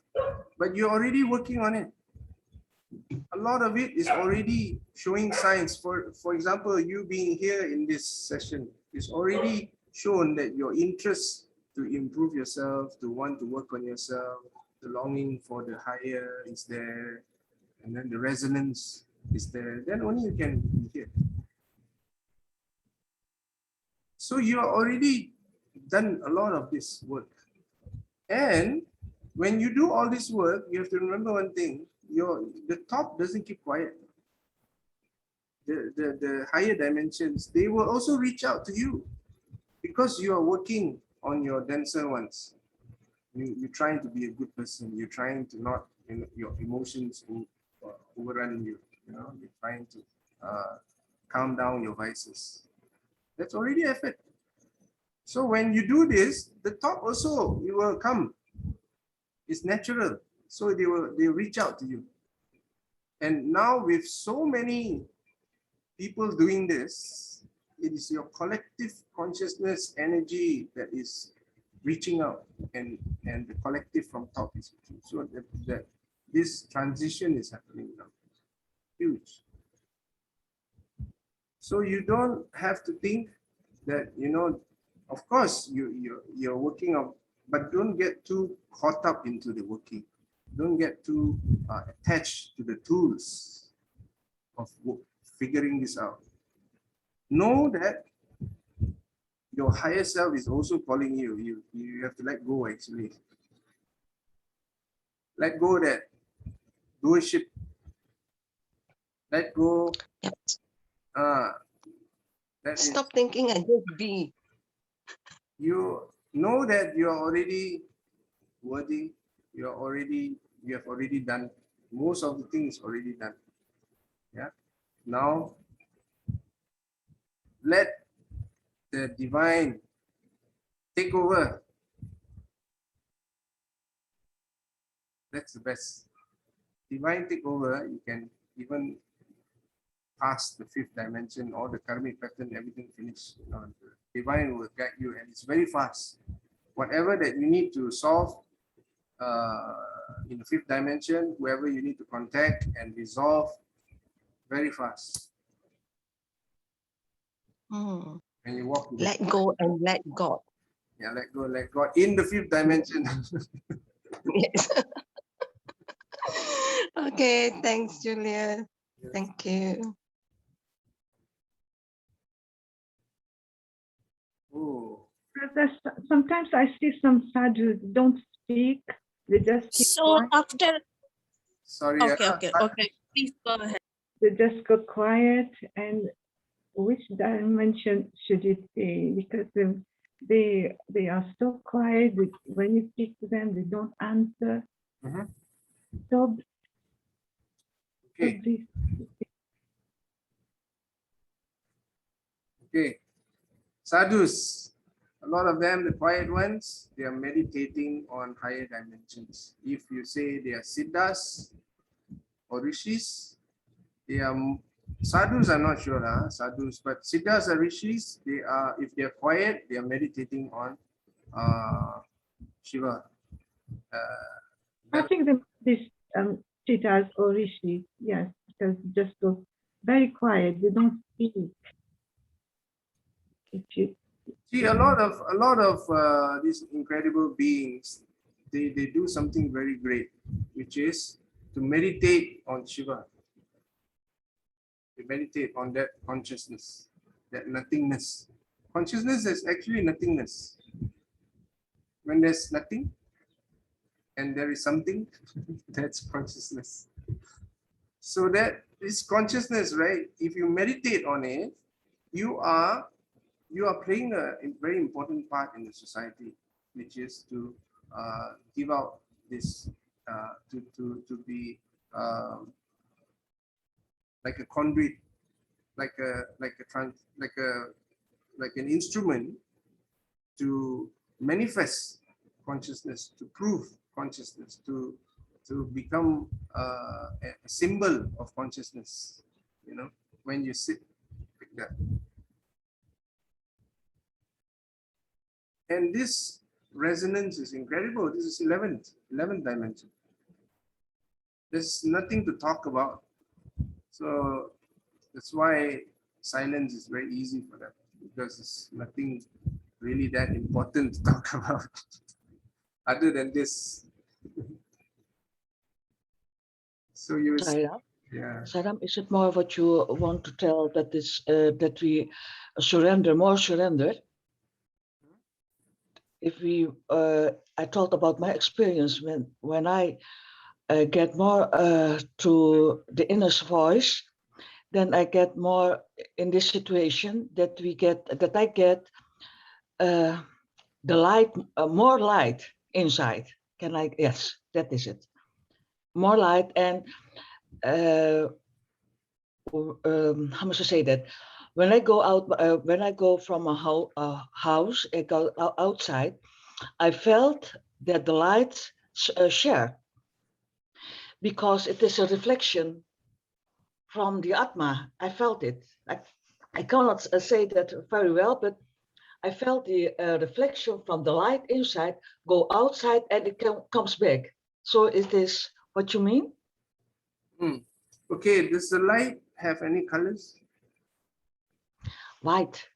But you're already working on it. A lot of it is already showing signs. For example, you being here in this session is already shown that your interest to improve yourself, to want to work on yourself, the longing for the higher is there, and then the resonance is there. Then only you can be here. So you are already done a lot of this work. And when you do all this work, you have to remember one thing, the top doesn't keep quiet. The higher dimensions, they will also reach out to you because you are working on your denser ones. You're trying to be a good person. You're trying to not, your emotions overrun you. You're trying to calm down your vices. That's already effort. So when you do this, the top also it will come. It's natural. So they reach out to you. And now with so many people doing this, it is your collective consciousness energy that is reaching out, and the collective from top is reaching. So that this transition is happening now. Huge. So you don't have to think that, of course you're working on, but don't get too caught up into the working. Don't get too attached to the tools of figuring this out. Know that your higher self is also calling you. You have to let go, actually. Let go that doership. Let go. Yep. Stop thinking and just be. You know that you are already worthy. You have already done most of the things already done. Yeah. Now let the divine take over. That's the best. Divine take over. You can even pass the fifth dimension or the karmic pattern, everything finished. Divine will guide you, and it's very fast. Whatever that you need to solve in the fifth dimension, whoever you need to contact and resolve, very fast. And you walk. Let go and let God. Yeah, let go, let God in the fifth dimension. Yes. Okay, thanks, Julia. Thank you. Oh. Sometimes I see some sadhus don't speak, they just keep So quiet. after, Sorry. okay, please go ahead. They just go quiet, and which dimension should it be? Because they are so quiet. When you speak to them, they don't answer. So, Okay. Okay. Sadhus, a lot of them, the quiet ones, they are meditating on higher dimensions. If you say they are siddhas or rishis, they are sadhus. I'm not sure, sadhus, but siddhas or rishis, they are, if they are quiet, they are meditating on Shiva. I think this siddhas or rishis, yes, because just go very quiet. They don't speak. See, a lot of these incredible beings, they do something very great, which is to meditate on Shiva. They meditate on that consciousness, that nothingness. Consciousness is actually nothingness. When there's nothing and there is something, that's consciousness. So that is consciousness, right? If you meditate on it, you are playing a very important part in the society, which is to give out this, to be like a conduit, like an instrument to manifest consciousness, to prove consciousness, to become a symbol of consciousness. When you sit like that. And this resonance is incredible. This is 11th dimension. There's nothing to talk about. So that's why silence is very easy for them, because it's nothing really that important to talk about other than this. So you, yeah. Saram, is it more what you want to tell, that is that we surrender, more surrender? If we, I talked about my experience when I get more to the inner voice, then I get more in this situation that I get the light, more light inside. Yes, that is it. More light, and how must I say that? When I go out, when I go from a house, I go outside, I felt that the lights share, because it is a reflection from the Atma. I felt it. I cannot say that very well, but I felt the reflection from the light inside go outside, and it comes back. So it is what you mean? Okay, does the light have any colors? White.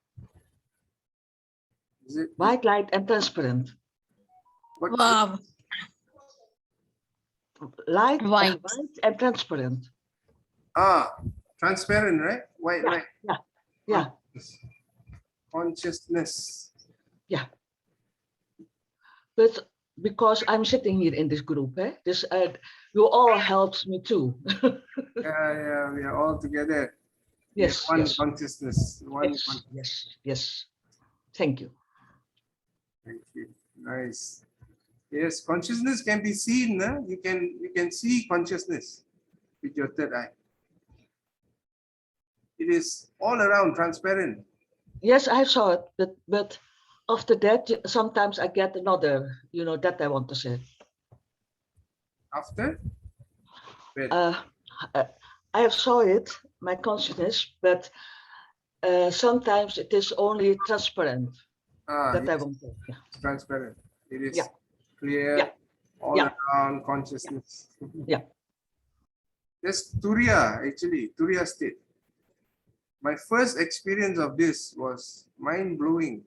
Is it White light and transparent. what? Wow. Light White. and transparent. Ah, transparent, right? White light. Yeah. Consciousness. Yeah. But because I'm sitting here in this group, this you all helps me too. Yeah, we are all together. Yes, One yes. consciousness. Yes. Thank you. Thank you. Nice. Yes, consciousness can be seen. You can see consciousness with your third eye. It is all around, transparent. Yes, I saw it, but after that, sometimes I get another, that I want to say. After? Wait. I have saw it, my consciousness, but sometimes it is only transparent. That Yes, I want to. Yeah. it's transparent. It is Yeah. clear, all Yeah. around consciousness. Yeah. That's Turiya, actually, Turiya state. My first experience of this was mind-blowing.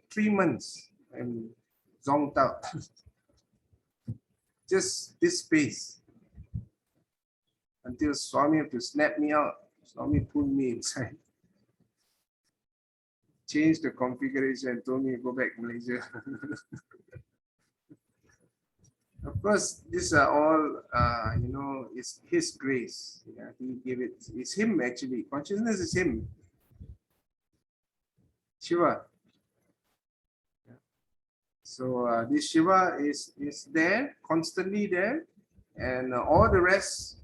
3 months and zonked out. Just this space. Until Swami had to snap me out. Swami pulled me inside. Changed the configuration and told me to go back to Malaysia. Of course, these are all, it's His grace. Yeah, He gave it. It's Him actually. Consciousness is Him. Shiva. Yeah. So this Shiva is there, constantly there, and all the rest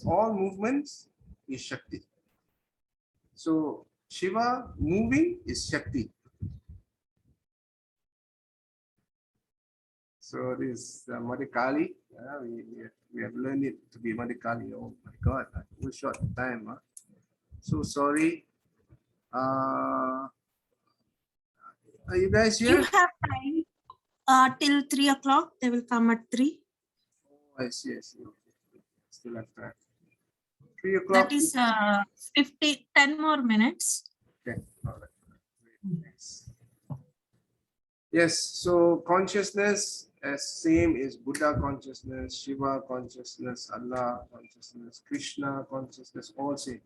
all movements is Shakti. So Shiva moving is Shakti. So this Mother Kali, we have learned it to be Mother Kali. Oh my God, we're short of time. So sorry. Are you guys here? You have time till 3 o'clock. They will come at 3. Oh, I see. Still have time. 3 o'clock. That is 10 more minutes. Okay. All right. Nice. Yes. So consciousness as same is Buddha consciousness, Shiva consciousness, Allah consciousness, Krishna consciousness, all same.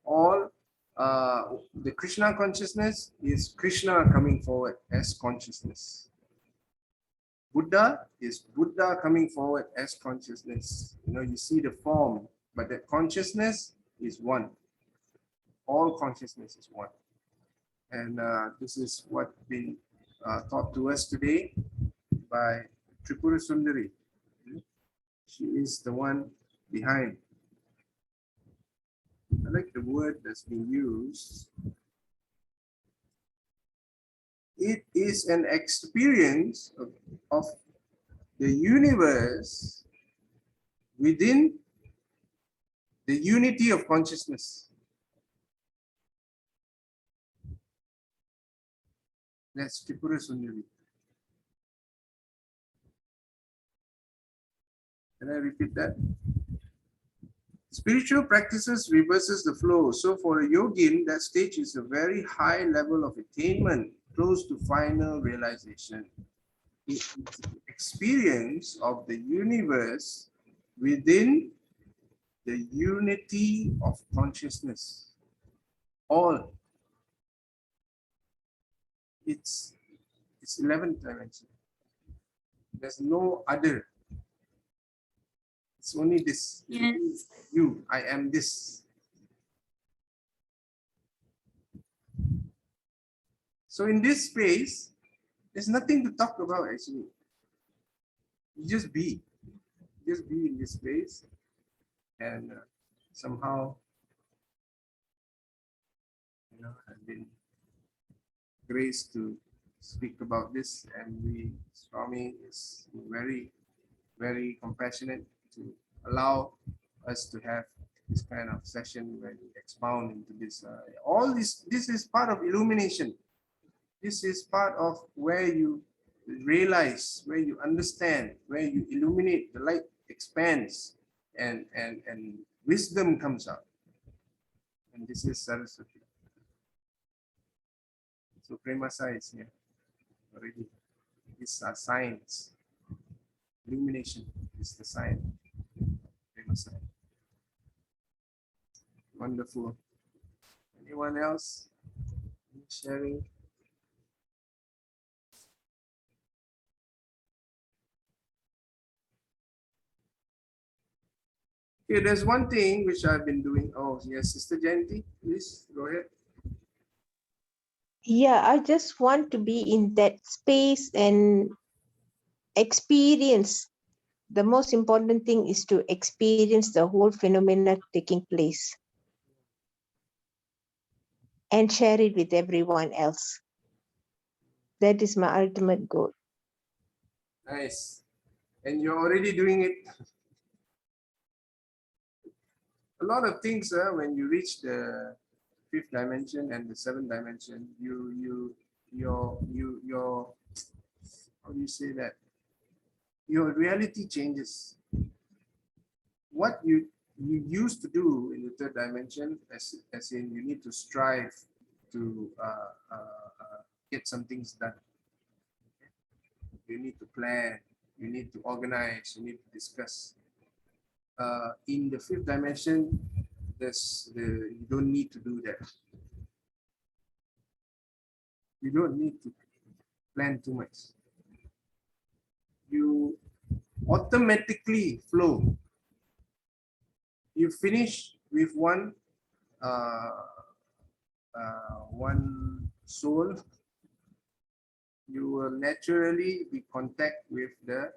All the Krishna consciousness is Krishna coming forward as consciousness. Buddha is Buddha coming forward as consciousness. You see the form, but the consciousness is one. All consciousness is one. And this is what been taught to us today by Tripura Sundari. She is the one behind. I like the word that's been used. It is an experience of the universe within the unity of consciousness. That's Tripura Sundari. Can I repeat that? Spiritual practices reverses the flow. So for a yogin, that stage is a very high level of attainment, close to final realization. It's the experience of the universe within the unity of consciousness. All. It's 11th dimension. There's no other. It's only this. Yes. You, I am this. So in this space, there's nothing to talk about actually. You just be. Just be in this space, and somehow, I've been graced to speak about this, and Swami is very, very compassionate to allow us to have this kind of session where we expound into this. All this is part of illumination. This is part of where you realize, where you understand, where you illuminate, the light expands, and wisdom comes out. And this is Saraswati. So Premasa is here already. These are signs. Illumination is the sign. Premasa. Wonderful. Anyone else sharing? Okay, there's one thing which I've been doing. Oh, yes, Sister Jayanti, please go ahead. Yeah, I just want to be in that space and experience. The most important thing is to experience the whole phenomena taking place and share it with everyone else. That is my ultimate goal. Nice. And you're already doing it. A lot of things, when you reach the 5th dimension and the 7th dimension, your how do you say that? Your reality changes. What you used to do in the 3rd dimension, as in you need to strive to get some things done. You need to plan, you need to organize, you need to discuss. In the 5th dimension, you don't need to do that. You don't need to plan too much. You automatically flow. You finish with one soul. You will naturally be contact with the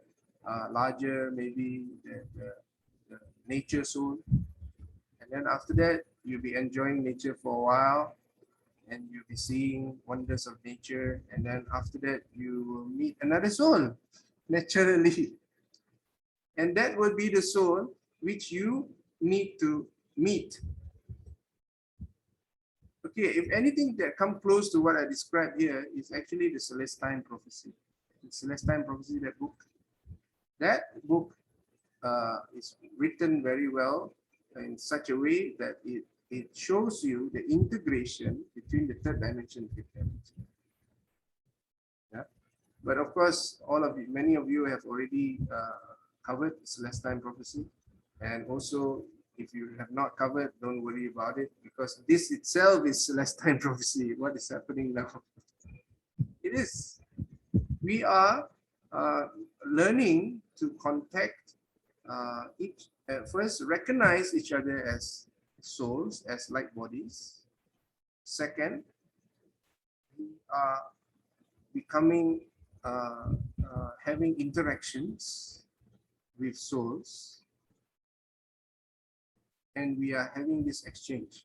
larger, maybe the nature soul, and then after that you'll be enjoying nature for a while, and you'll be seeing wonders of nature, and then after that you will meet another soul naturally, and that will be the soul which you need to meet. Okay, if anything that comes close to what I described here is actually the Celestine Prophecy. The Celestine Prophecy, that book is written very well in such a way that it shows you the integration between the 3rd dimension and 5th dimension. Yeah, but of course, many of you have already covered Celestine Prophecy, and also if you have not covered, don't worry about it, because this itself is Celestine Prophecy. What is happening now? It is. We are learning to contact first, recognize each other as souls, as like bodies. Second, we are becoming, having interactions with souls, and we are having this exchange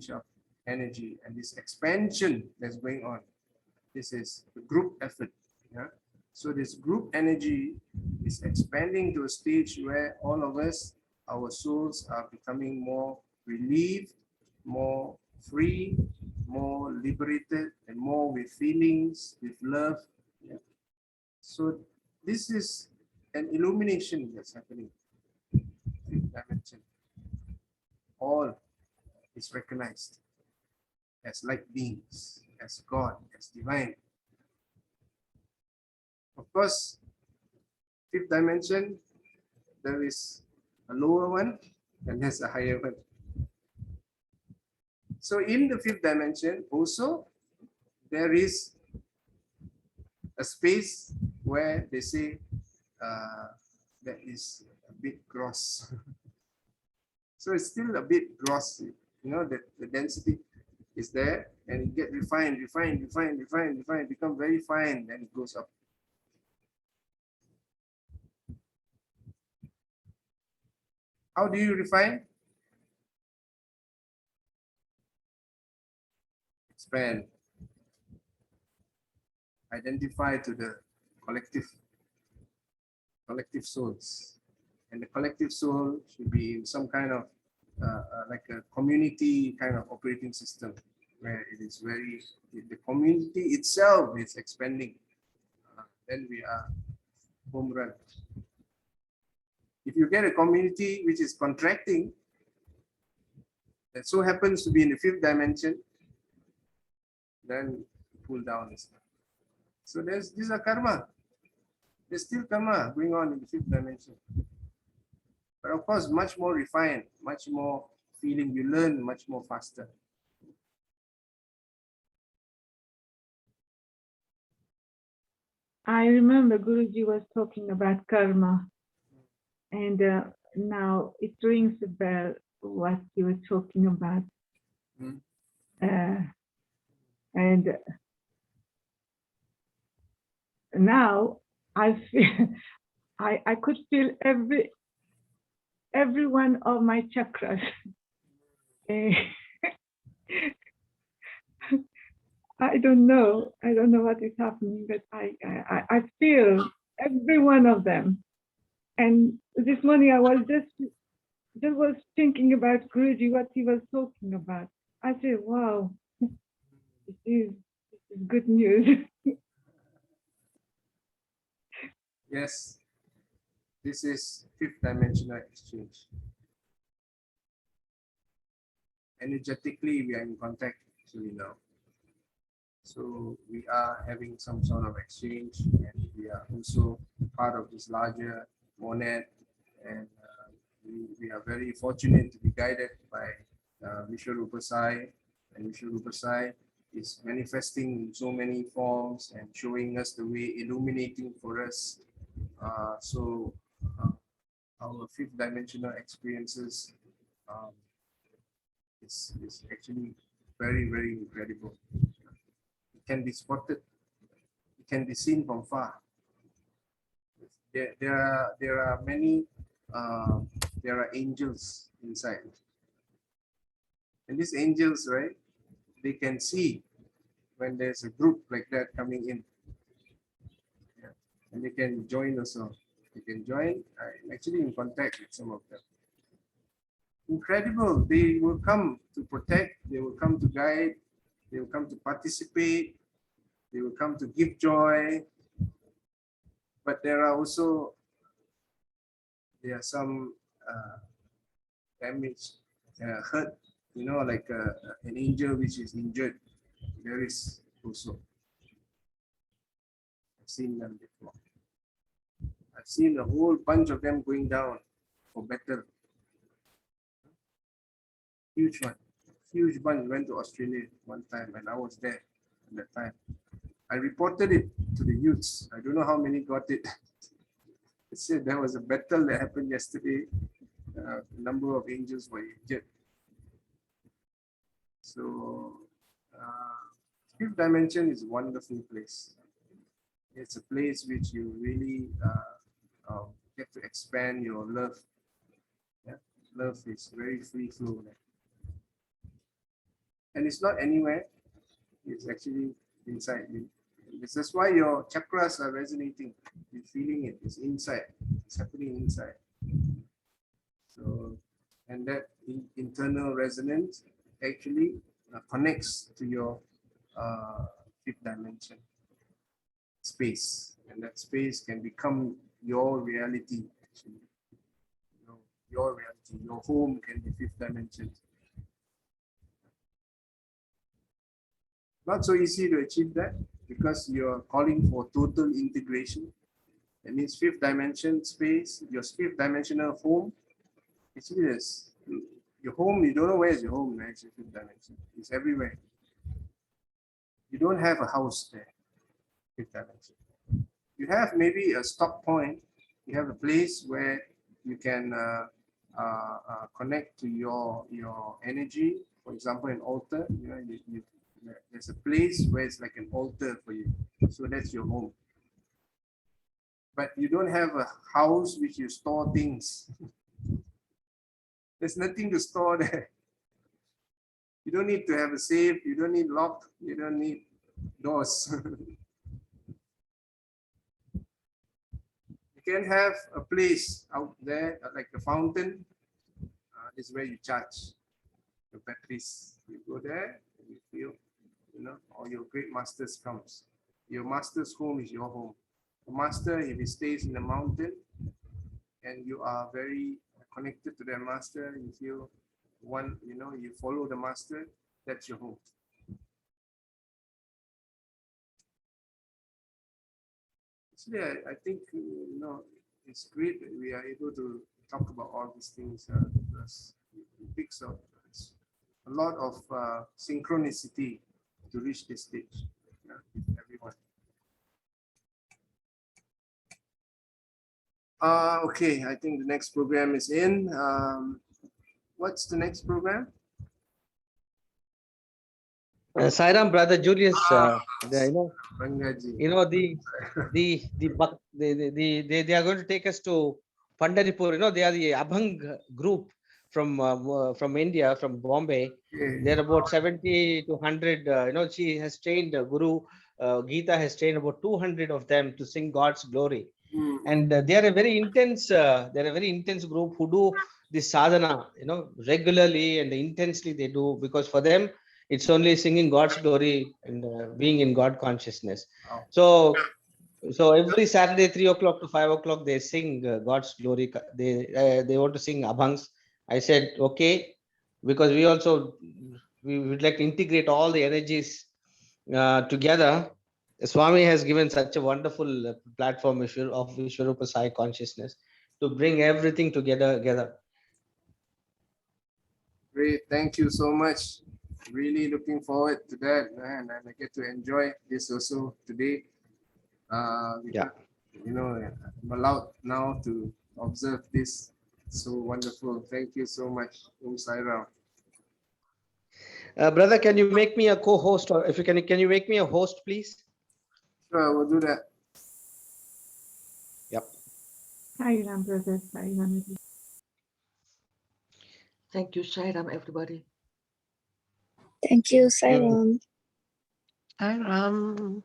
of energy and this expansion that's going on. This is the group effort. Yeah? So this group energy is expanding to a stage where all of us, our souls are becoming more relieved, more free, more liberated, and more with feelings, with love. Yeah. So this is an illumination that's happening. Fifth dimension. All is recognized as light beings, as God, as divine. Of course, fifth dimension, there is a lower one and there's a higher one. So in the fifth dimension also, there is a space where they say that is a bit gross. So it's still a bit gross, you know, that the density is there and it gets refined, become very fine, then it goes up. How do you refine? Expand. Identify to the collective souls. And the collective soul should be in some kind of like a community kind of operating system where it is very, the community itself is expanding. Then we are home run. If you get a community which is contracting, that so happens to be in the fifth dimension, then pull down. So these are karma. There's still karma going on in the fifth dimension. But of course, much more refined, much more feeling. You learn much more faster. I remember Guruji was talking about karma, and now it rings a bell what you were talking about. And now I feel I could feel every one of my chakras. I don't know what is happening, but I feel every one of them. And this morning I was just thinking about Guruji, what he was talking about. I said, wow, this is good news. Yes, this is fifth dimensional exchange. Energetically, we are in contact actually now. So we are having some sort of exchange, and we are also part of this larger monad, and we are very fortunate to be guided by Vishwarupa Sai, and Vishwarupa Sai is manifesting in so many forms and showing us the way, illuminating for us. So our fifth dimensional experiences is actually very, very incredible. It can be spotted, it can be seen from far. There are many, there are angels inside. And these angels, right, they can see when there's a group like that coming in. Yeah. And they can join also. They can join. I'm actually in contact with some of them. Incredible. They will come to protect, they will come to guide, they will come to participate, they will come to give joy. But there are also, there are some damage, hurt, you know, like an angel which is injured. There is also. I've seen them before. I've seen a whole bunch of them going down for battle. Huge one, huge bunch. Went to Australia one time, and I was there at that time. I reported it to the youths. I don't know how many got it. It said there was a battle that happened yesterday. A number of angels were injured. So, fifth dimension is a wonderful place. It's a place which you really get to expand your love. Yeah? Love is very free flow. And it's not anywhere, it's actually inside you. This is why your chakras are resonating. You're feeling it, it's inside, it's happening inside. So, and that internal resonance actually connects to your fifth dimension space, and that space can become your reality. Actually, your reality, your home can be fifth dimension. Not so easy to achieve that because you're calling for total integration. That means fifth dimension space, your fifth dimensional home. Actually, there's your home, you don't know where is your home, actually, fifth dimension. It's everywhere. You don't have a house there, fifth dimension. You have maybe a stop point. You have a place where you can connect to your energy. For example, an altar. There's a place where it's like an altar for you. So that's your home. But you don't have a house which you store things. There's nothing to store there. You don't need to have a safe. You don't need lock. You don't need doors. You can have a place out there like a fountain. This is where you charge your batteries. You go there and you feel, or your great masters comes. Your master's home is your home. The master, if he stays in the mountain and you are very connected to that master, you feel you follow the master, that's your home. Actually, I think it's great that we are able to talk about all these things because it picks up a lot of synchronicity to reach this stage with everyone. Okay, I think the next program is in. What's the next program? Sairam, brother Julius, they are going to take us to Pandharpur. They are the Abhang group from India, from Bombay. Okay. They're about 70 to 100. She has trained Guru Geeta has trained about 200 of them to sing God's glory. And they are a very intense. They're a very intense group who do this sadhana, regularly and intensely. They do, because for them it's only singing God's glory and being in God consciousness. So every Saturday, 3 o'clock to 5 o'clock, they sing God's glory. They want to sing Abhangs. I said, okay, because we would like to integrate all the energies together. Swami has given such a wonderful platform of Vishwarupa Sai consciousness to bring everything together. Great, thank you so much. Really looking forward to that, and I get to enjoy this also today. Yeah. I'm allowed now to observe this. So wonderful. Thank you so much, Sai Ram. Brother, can you make me a co-host, or if you can you make me a host, please? Sure, we'll do that. Yep. Sai Ram, brother. Sai Ram. Thank you, Sairam, everybody. Thank you, Sairam. Sai Ram.